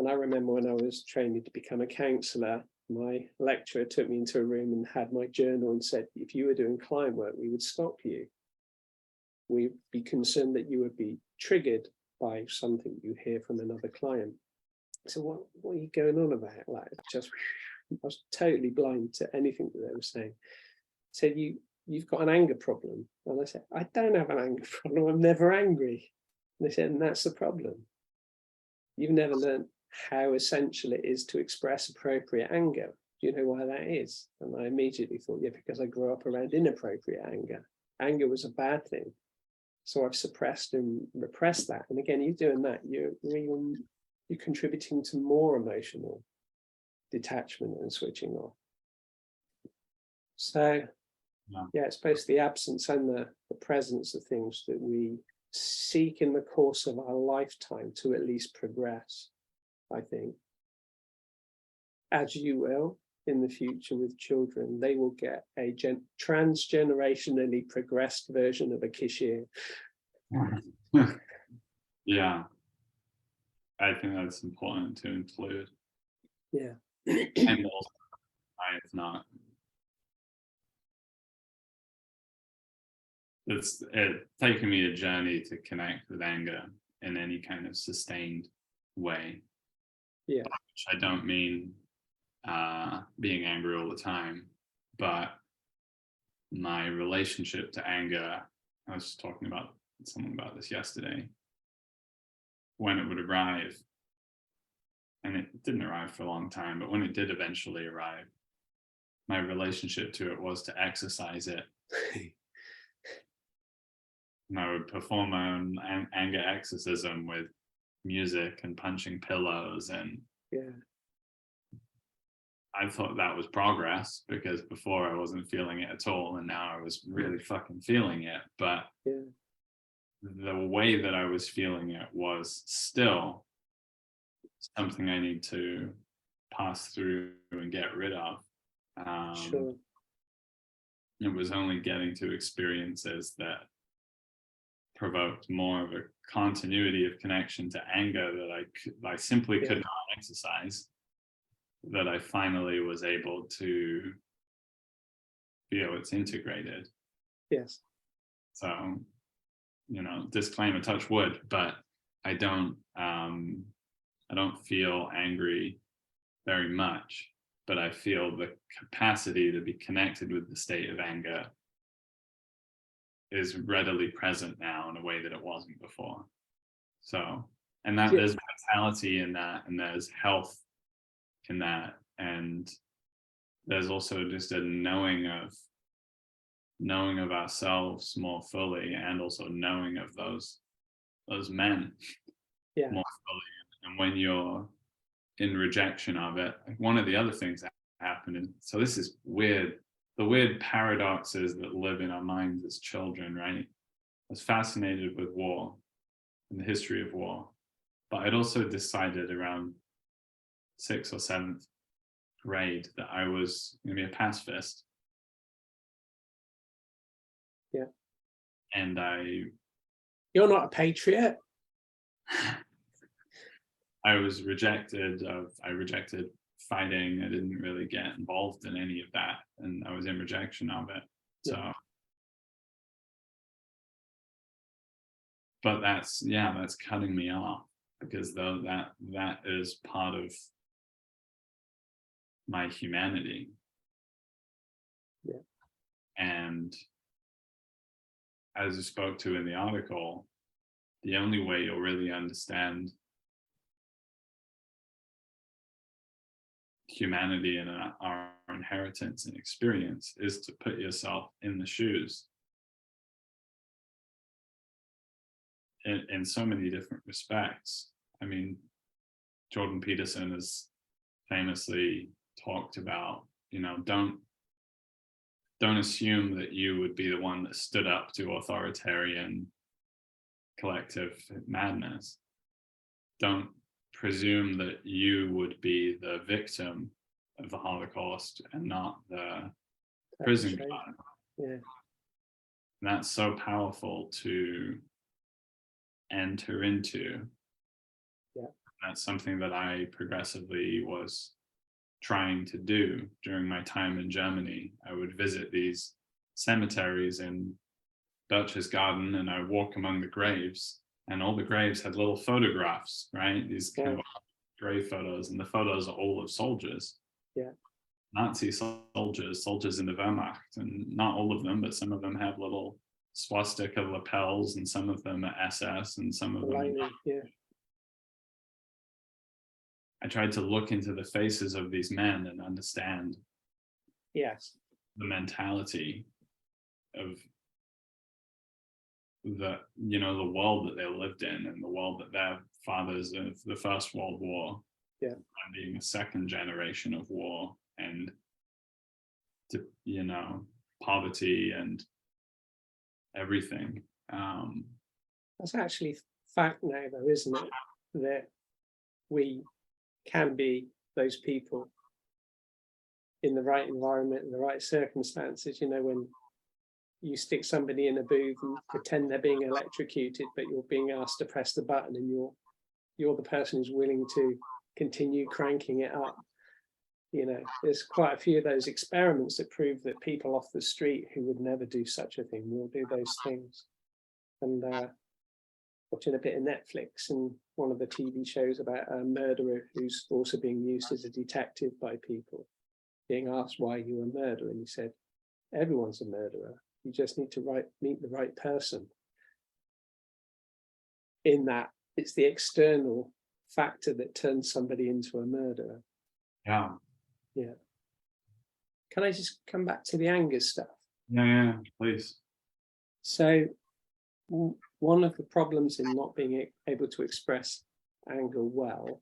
I remember when I was training to become a counsellor, my lecturer took me into a room and had my journal and said, if you were doing client work, we would stop you. We'd be concerned that you would be triggered by something you hear from another client. So what are you going on about? Like, I was totally blind to anything that they were saying. Said, you've got an anger problem. And I said, I don't have an anger problem. I'm never angry. And they said, and that's the problem. You've never learned how essential it is to express appropriate anger. Do you know why that is? And I immediately thought, yeah, because I grew up around inappropriate anger. Anger was a bad thing. So I've suppressed and repressed that. And again, you're doing that. You're contributing to more emotional detachment and switching off. So yeah, it's both the absence and the presence of things that we seek in the course of our lifetime to at least progress, I think. As you will in the future with children, they will get a transgenerationally progressed version of a Kishir. Yeah, I think that's important to include. Yeah. And also, it's not. It's taken me a journey to connect with anger in any kind of sustained way. Yeah. Which I don't mean being angry all the time, but my relationship to anger, I was talking about someone about this yesterday, when it would arrive, and it didn't arrive for a long time, but when it did eventually arrive, my relationship to it was to exercise it. And I would perform my own anger exorcism with music and punching pillows, and Yeah. I thought that was progress, because before I wasn't feeling it at all, and now I was really fucking feeling it. But Yeah. the way that I was feeling it was still something I need to pass through and get rid of. Sure. It was only getting to experiences that provoked more of a continuity of connection to anger that I simply could not exercise, that I finally was able to feel it's integrated. Yes. So, disclaimer, touch wood, but I don't feel angry very much, but I feel the capacity to be connected with the state of anger is readily present now in a way that it wasn't before. So, and that there's vitality in that, and there's health in that, and there's also just a knowing of ourselves more fully, and also knowing of those men more fully. And when you're in rejection of it, one of the other things that happen, and so this is weird, the weird paradoxes that live in our minds as children, right? I was fascinated with war and the history of war, but I'd also decided around 6th or 7th grade that I was going to be a pacifist. Yeah. And You're not a patriot. I rejected fighting. I didn't really get involved in any of that, and I was in rejection of it. So, but that's cutting me off, because though that is part of my humanity. Yeah. And as I spoke to in the article, the only way you'll really understand humanity and our inheritance and experience is to put yourself in the shoes in so many different respects. I mean, Jordan Peterson has famously talked about, don't assume that you would be the one that stood up to authoritarian collective madness. Don't presume that you would be the victim of the Holocaust and not the prison guard. Yeah. And that's so powerful to enter into. Yeah. That's something that I progressively was trying to do during my time in Germany. I would visit these cemeteries in Berchtesgaden, and I walk among the graves, and all the graves had little photographs, right? These kind of grave photos, and the photos are all of soldiers. Yeah. Nazi soldiers in the Wehrmacht, and not all of them, but some of them have little swastika lapels, and some of them are SS, and some of them. I tried to look into the faces of these men and understand the mentality of the world that they lived in, and the world that their fathers of the First World War, being a second generation of war, and poverty and everything. That's actually fact now, though, isn't it? That we can be those people in the right environment, in the right circumstances. When you stick somebody in a booth and pretend they're being electrocuted, but you're being asked to press the button, and you're the person who's willing to continue cranking it up. There's quite a few of those experiments that prove that people off the street who would never do such a thing will do those things. And watching a bit of Netflix, and one of the TV shows about a murderer who's also being used as a detective by people, being asked why you were a murderer, and he said, everyone's a murderer. You just need to meet the right person. In that, it's the external factor that turns somebody into a murderer. Yeah. Yeah. Can I just come back to the anger stuff? Yeah, please. So one of the problems in not being able to express anger well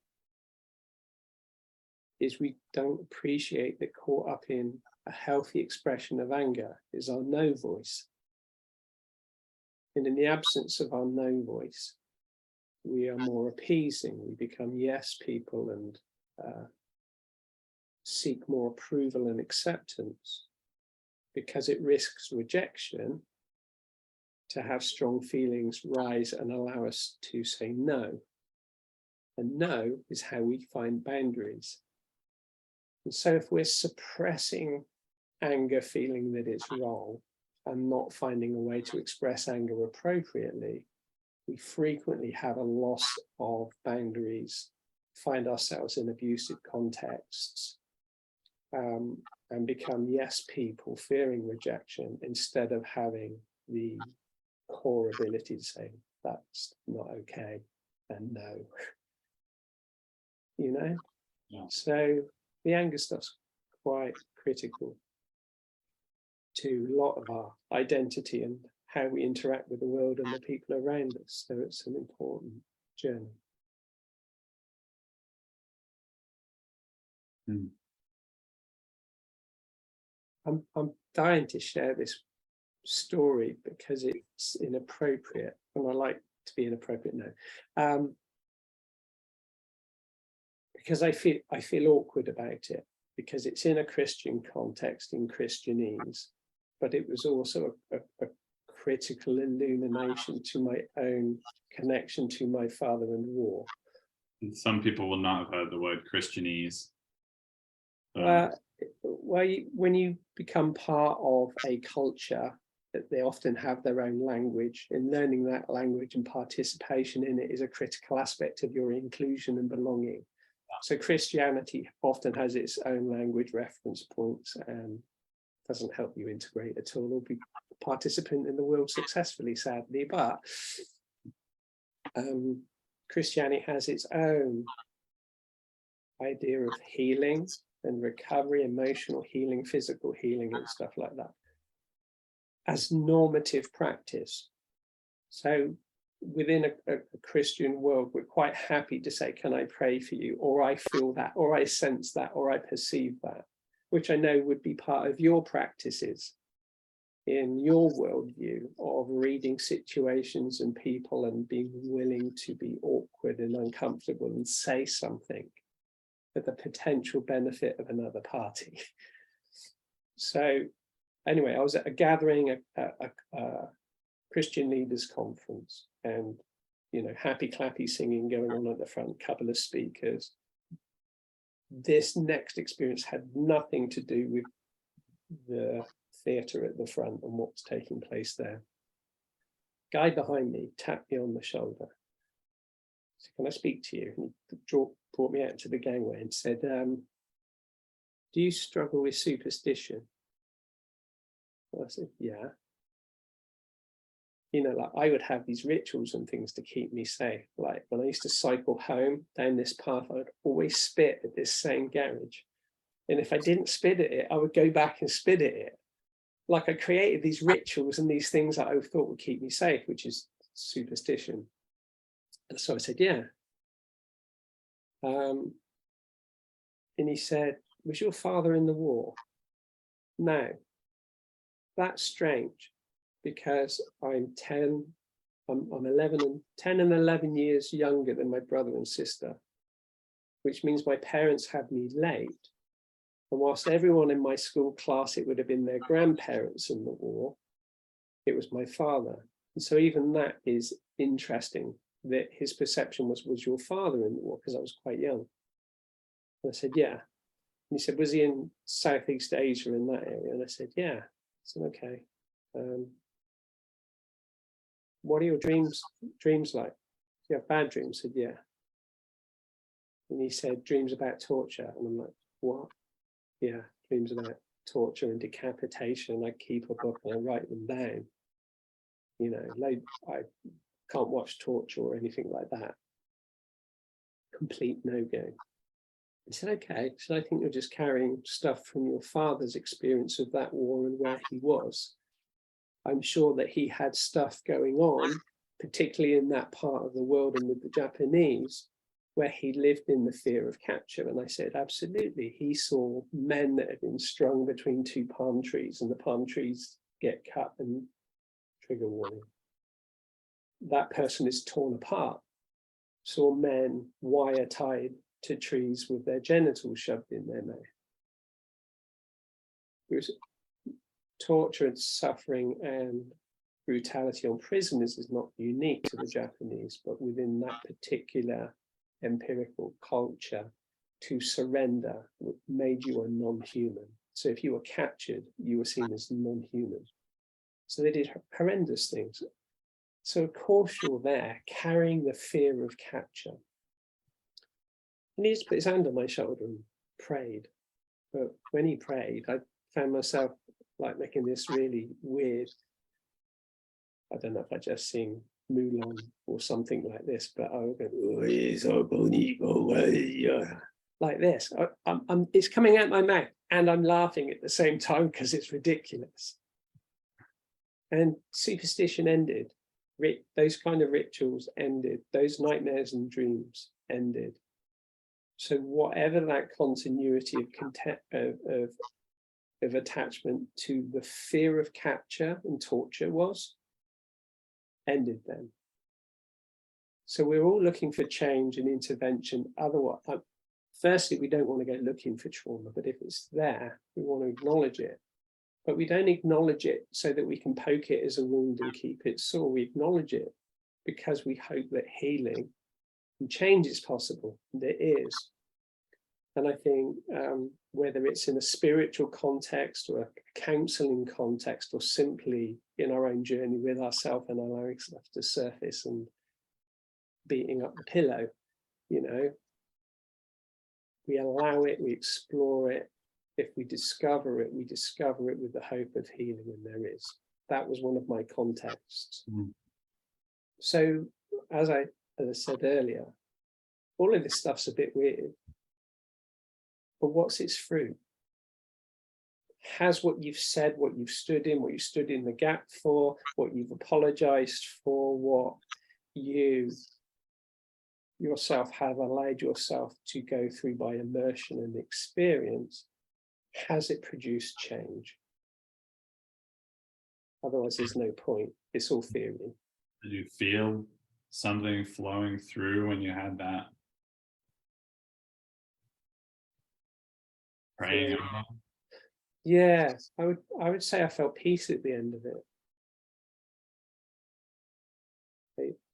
is we don't appreciate that caught up in a healthy expression of anger is our no voice. And in the absence of our no voice, we are more appeasing. We become yes people and seek more approval and acceptance because it risks rejection to have strong feelings rise and allow us to say no. And no is how we find boundaries. And so if we're suppressing anger, feeling that it's wrong, and not finding a way to express anger appropriately, we frequently have a loss of boundaries, find ourselves in abusive contexts, and become yes people, fearing rejection, instead of having the core ability to say, that's not okay, and no. You know? Yeah. So the anger stuff's quite critical to a lot of our identity and how we interact with the world and the people around us. So it's an important journey. I'm dying to share this story because it's inappropriate, and I like to be inappropriate now. Because I feel awkward about it, because it's in a Christian context, in Christianese, but it was also a critical illumination to my own connection to my father and war. And some people will not have heard the word Christianese. When you become part of a culture, they often have their own language, and learning that language and participation in it is a critical aspect of your inclusion and belonging. So Christianity often has its own language reference points and doesn't help you integrate at all or be a participant in the world successfully, sadly. But Christianity has its own idea of healing and recovery, emotional healing, physical healing, and stuff like that as normative practice. So within a Christian world, we're quite happy to say, can I pray for you? Or I feel that, or I sense that, or I perceive that, which I know would be part of your practices in your worldview of reading situations and people and being willing to be awkward and uncomfortable and say something for the potential benefit of another party. So anyway, I was at a gathering, a Christian leaders conference, and happy clappy singing going on at the front, couple of speakers. This next experience had nothing to do with the theatre at the front and what's taking place there. Guy behind me tapped me on the shoulder. So, can I speak to you? And he brought me out to the gangway and said, do you struggle with superstition? Well, I said, yeah. Like I would have these rituals and things to keep me safe. Like when I used to cycle home down this path, I would always spit at this same garage. And if I didn't spit at it, I would go back and spit at it. Like I created these rituals and these things that I thought would keep me safe, which is superstition. And so I said, yeah. And he said, was your father in the war? No. That's strange, because I'm 10 and 11 years younger than my brother and sister, which means my parents had me late. And whilst everyone in my school class, it would have been their grandparents in the war, it was my father. And so even that is interesting, that his perception was your father in the war, because I was quite young. And I said, yeah. And he said, was he in Southeast Asia in that area? And I said, yeah. I said, okay. What are your dreams like? Do you have bad dreams? I said, yeah. And he said, dreams about torture. And I'm like, what? Yeah, dreams about torture and decapitation. I keep a book and I write them down. Like I can't watch torture or anything like that. complete no-go. He said, okay. So I think you're just carrying stuff from your father's experience of that war and where he was. I'm sure that he had stuff going on, particularly in that part of the world and with the Japanese, where he lived in the fear of capture. And I said, absolutely. He saw men that had been strung between two palm trees, and the palm trees get cut and trigger warning. That person is torn apart. Saw men wire tied to trees with their genitals shoved in their mouth. Torture and suffering and brutality on prisoners is not unique to the Japanese, but within that particular empirical culture, to surrender made you a non-human. So if you were captured, you were seen as non-human. So they did horrendous things. So of course you're there carrying the fear of capture. And he just put his hand on my shoulder and prayed. But when he prayed, I found myself like making this really weird, I don't know if I just sing Mulan or something like this, but I would go, like this. It's coming out my mouth and I'm laughing at the same time because it's ridiculous. And superstition ended. Those kind of rituals ended. Those nightmares and dreams ended. So whatever that continuity of attachment to the fear of capture and torture was, ended then. So we're all looking for change and intervention. Otherwise, firstly, we don't want to go looking for trauma, but if it's there, we want to acknowledge it. But we don't acknowledge it so that we can poke it as a wound and keep it sore. We acknowledge it because we hope that healing and change is possible, and it is. And I think whether it's in a spiritual context or a counseling context, or simply in our own journey with ourselves and allowing stuff to surface and beating up the pillow, you know, we allow it, we explore it. If we discover it with the hope of healing, and there is. That was one of my contexts. Mm. So as I said earlier, all of this stuff's a bit weird, but what's its fruit? Has what you've said, what you've stood in, what you stood in the gap for, what you've apologized for, what you yourself have allowed yourself to go through by immersion and experience, has it produced change? Otherwise, there's no point. It's all theory. Did you feel something flowing through when you had that praying? Yeah, I would say I felt peace at the end of it.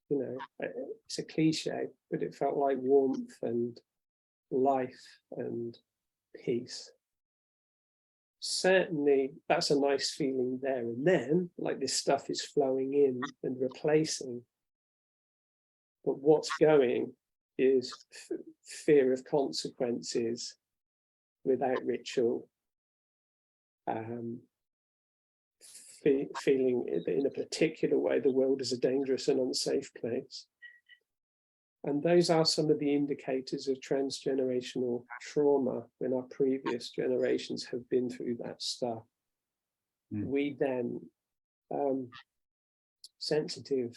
You know, it's a cliche, but it felt like warmth and life and peace. Certainly, that's a nice feeling there and then, like this stuff is flowing in and replacing. But what's going is fear of consequences without ritual, feeling in a particular way the world is a dangerous and unsafe place. And those are some of the indicators of transgenerational trauma when our previous generations have been through that stuff. Mm. We then, sensitive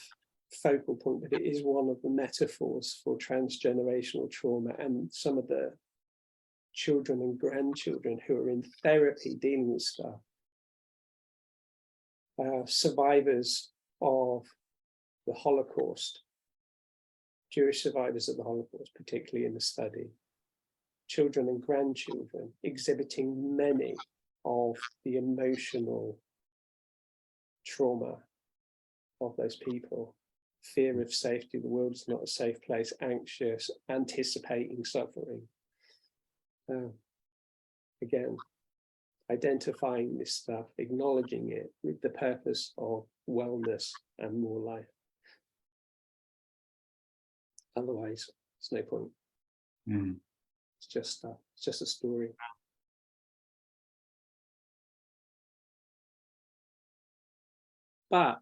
focal point, but it is one of the metaphors for transgenerational trauma, and some of the children and grandchildren who are in therapy dealing with stuff. Survivors of the Holocaust, Jewish survivors of the Holocaust, particularly in the study, children and grandchildren exhibiting many of the emotional trauma of those people. Fear of safety, the world is not a safe place, anxious, anticipating suffering. Again, identifying this stuff, acknowledging it with the purpose of wellness and more life. Otherwise, there's no point. Mm. It's just stuff. It's just a story. But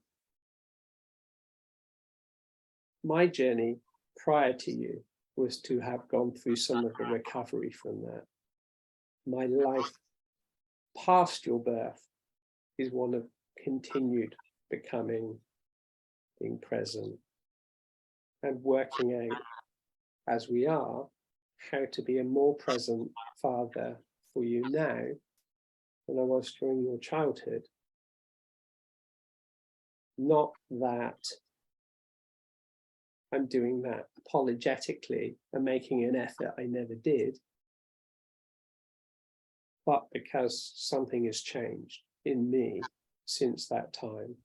my journey prior to you was to have gone through some of the recovery from that. My life past your birth is one of continued becoming, being present, and working out, as we are, how to be a more present father for you now than I was during your childhood. Not that I'm doing that apologetically and making an effort I never did, but because something has changed in me since that time.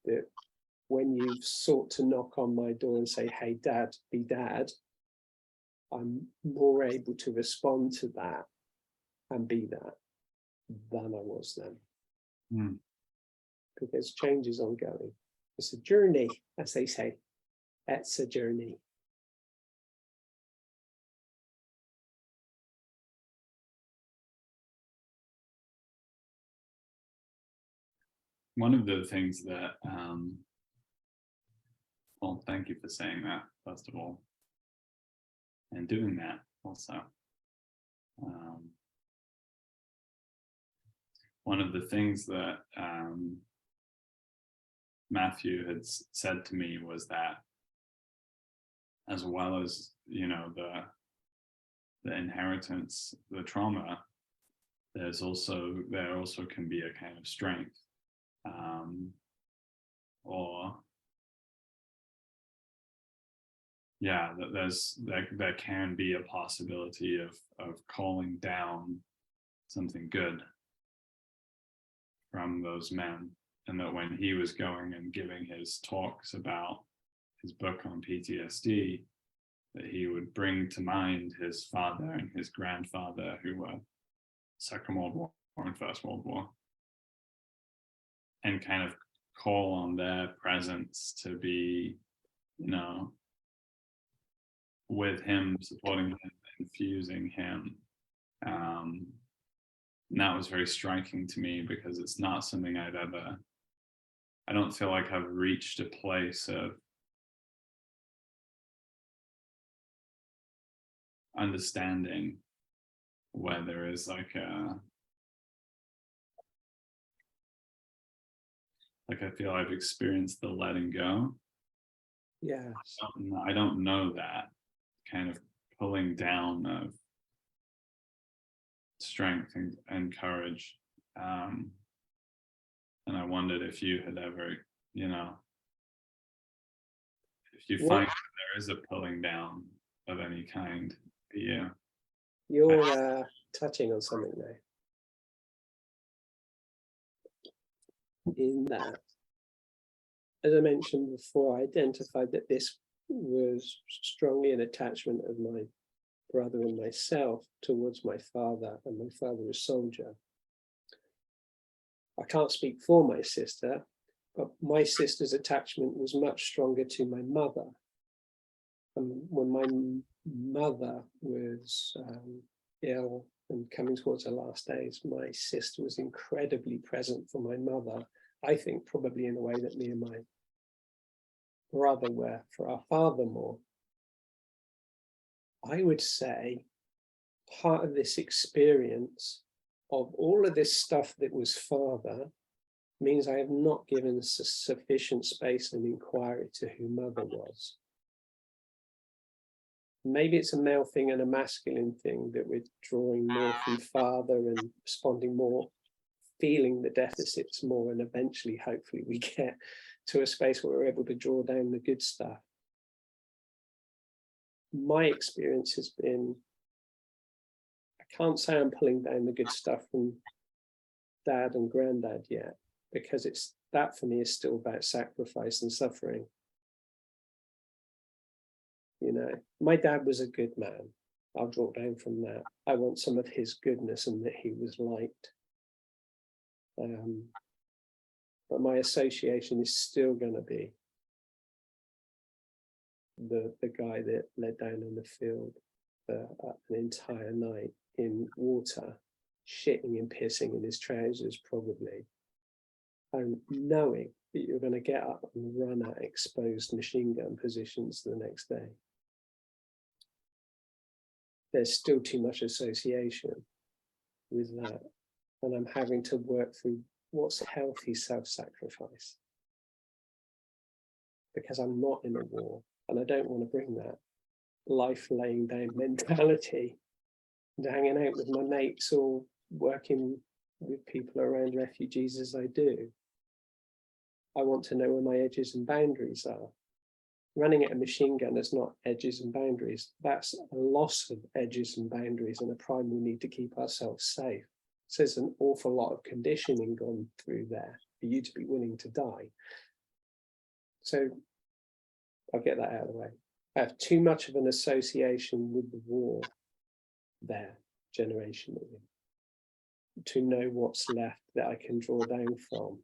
That when you've sought to knock on my door and say, hey, Dad, be Dad, I'm more able to respond to that and be that than I was then. Because change is ongoing. It's a journey, as they say. It's a journey. One of the things that, well, thank you for saying that, first of all, and doing that also. One of the things that Matthew had said to me was that, as well as, you know, the inheritance, the trauma, there also can be a kind of strength, or yeah, that there can be a possibility of calling down something good from those men. And that when he was going and giving his talks about his book on PTSD, that he would bring to mind his father and his grandfather, who were Second World War and First World War, and kind of call on their presence to be, you know, with him, supporting him, infusing him. And that was very striking to me, because it's not something I don't feel like I've reached a place of understanding where there is like I feel I've experienced the letting go. Yes. I don't know that kind of pulling down of strength and courage. And I wondered if you had ever, you know, if you find that there is a pulling down of any kind. Yeah. You're touching on something there. In that, as I mentioned before, I identified that this was strongly an attachment of my brother and myself towards my father, and my father was a soldier. I can't speak for my sister, but my sister's attachment was much stronger to my mother. And when my mother was ill and coming towards her last days, my sister was incredibly present for my mother, I think probably in a way that me and my brother were for our father more. I would say part of this experience of all of this stuff that was father means I have not given sufficient space and inquiry to who mother was. Maybe it's a male thing and a masculine thing, that we're drawing more from father and responding more, feeling the deficits more, and eventually, hopefully, we get to a space where we're able to draw down the good stuff. My experience has been, I can't say I'm pulling down the good stuff from dad and granddad yet, because it's that for me is still about sacrifice and suffering. You know, my dad was a good man. I'll draw down from that. I want some of his goodness and that he was liked. But my association is still going to be the guy that led down in the field an entire night in water, shitting and pissing in his trousers probably, and knowing that you're going to get up and run at exposed machine gun positions the next day. there's still too much association with that. And I'm having to work through what's healthy self-sacrifice. Because I'm not in a war, and I don't want to bring that life laying down mentality into hanging out with my mates or working with people around refugees as I do. I want to know where my edges and boundaries are. Running at a machine gun is not edges and boundaries. That's a loss of edges and boundaries and a primal need to keep ourselves safe. So there's an awful lot of conditioning gone through there for you to be willing to die. So I'll get that out of the way. I have too much of an association with the war there, generationally, to know what's left that I can draw down from,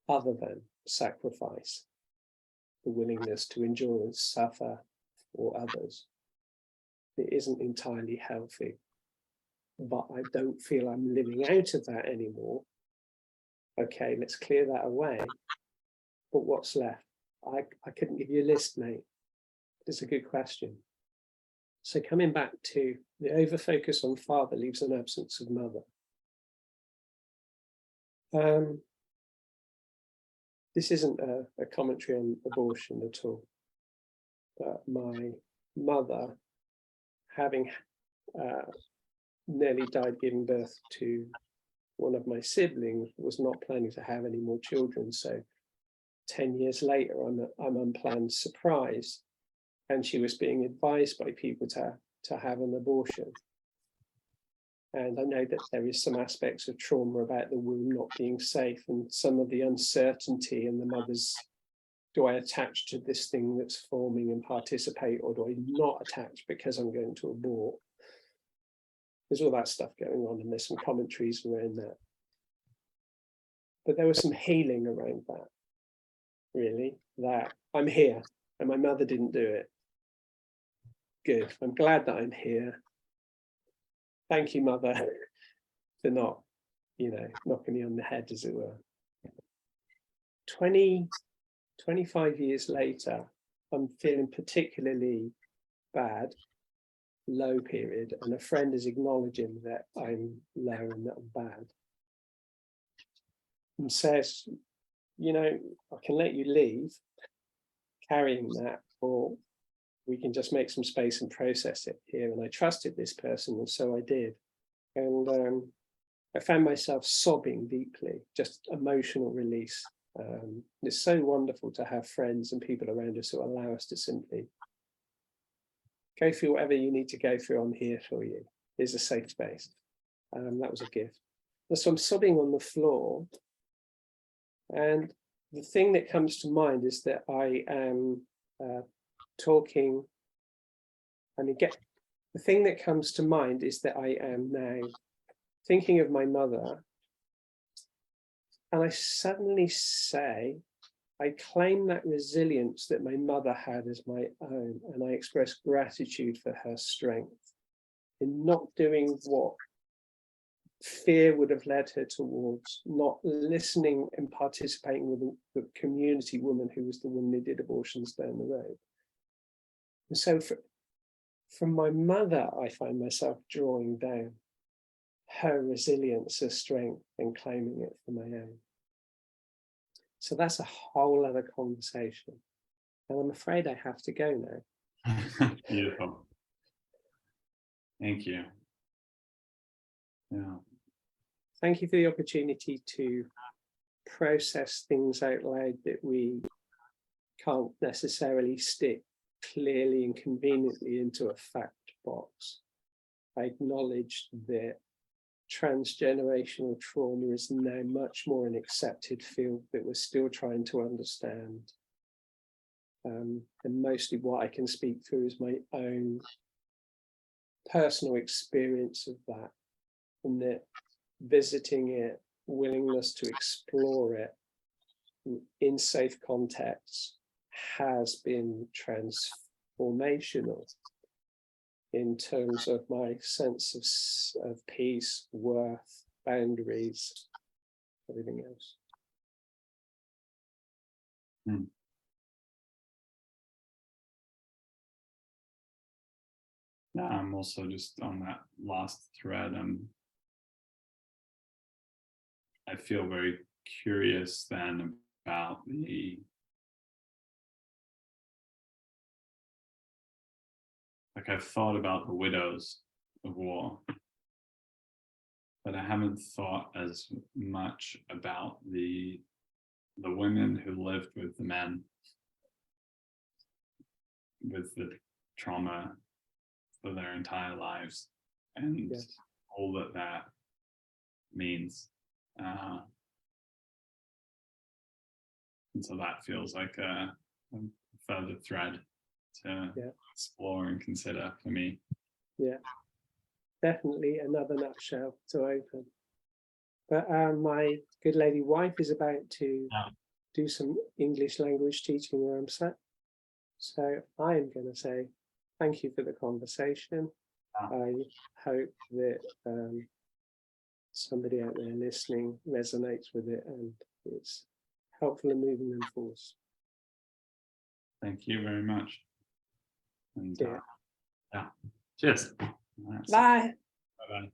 other than sacrifice, the willingness to endure and suffer for others. It isn't entirely healthy, but I don't feel I'm living out of that anymore. Okay, let's clear that away. But what's left? I couldn't give you a list, mate. It's a good question. So coming back to the overfocus on father leaves an absence of mother. This isn't a commentary on abortion at all, but my mother, having nearly died giving birth to one of my siblings, was not planning to have any more children. So 10 years later, I'm unplanned surprise, and she was being advised by people to have an abortion. And I know that there is some aspects of trauma about the womb not being safe, and some of the uncertainty in the mother's, do I attach to this thing that's forming and participate, or do I not attach because I'm going to abort? There's all that stuff going on, and there's some commentaries around that. But there was some healing around that, really, that I'm here, and my mother didn't do it. Good, I'm glad that I'm here. Thank you, Mother, for not, knocking me on the head, as it were. 25 years later, I'm feeling particularly bad, low period, and a friend is acknowledging that I'm low and that I'm bad. And says, I can let you leave carrying that, or we can just make some space and process it here. And I trusted this person, and so I did. And I found myself sobbing deeply, just emotional release. It's so wonderful to have friends and people around us who allow us to simply go through whatever you need to go through. I'm here for you. Here's a safe space. That was a gift. And so I'm sobbing on the floor. And the thing that comes to mind is that I am talking, the thing that comes to mind is that I am now thinking of my mother, and I suddenly say, I claim that resilience that my mother had as my own, and I express gratitude for her strength in not doing what fear would have led her towards, not listening and participating with the community woman who was the woman who did abortions down the road. And so from my mother, I find myself drawing down her resilience, her strength, and claiming it for my own. So that's a whole other conversation. And I'm afraid I have to go now. Beautiful. Thank you. Yeah. Thank you for the opportunity to process things out loud that we can't necessarily stick clearly and conveniently into a fact box. I acknowledge that transgenerational trauma is now much more an accepted field that we're still trying to understand. And mostly what I can speak through is my own personal experience of that, and that visiting it, willingness to explore it in safe contexts has been transformational in terms of my sense of peace, worth, boundaries, everything else. Hmm. I'm also just on that last thread. I feel very curious then about I've thought about the widows of war, but I haven't thought as much about the women who lived with the men, with the trauma for their entire lives, and Yes. all that means. And so that feels like a further thread to explore and consider for me. Yeah, definitely another nutshell to open. But my good lady wife is about to do some English language teaching where I'm sat. So I am going to say thank you for the conversation. I hope that somebody out there listening resonates with it and it's helpful in moving them forward. Thank you very much. And Yeah. cheers. Bye. Bye-bye.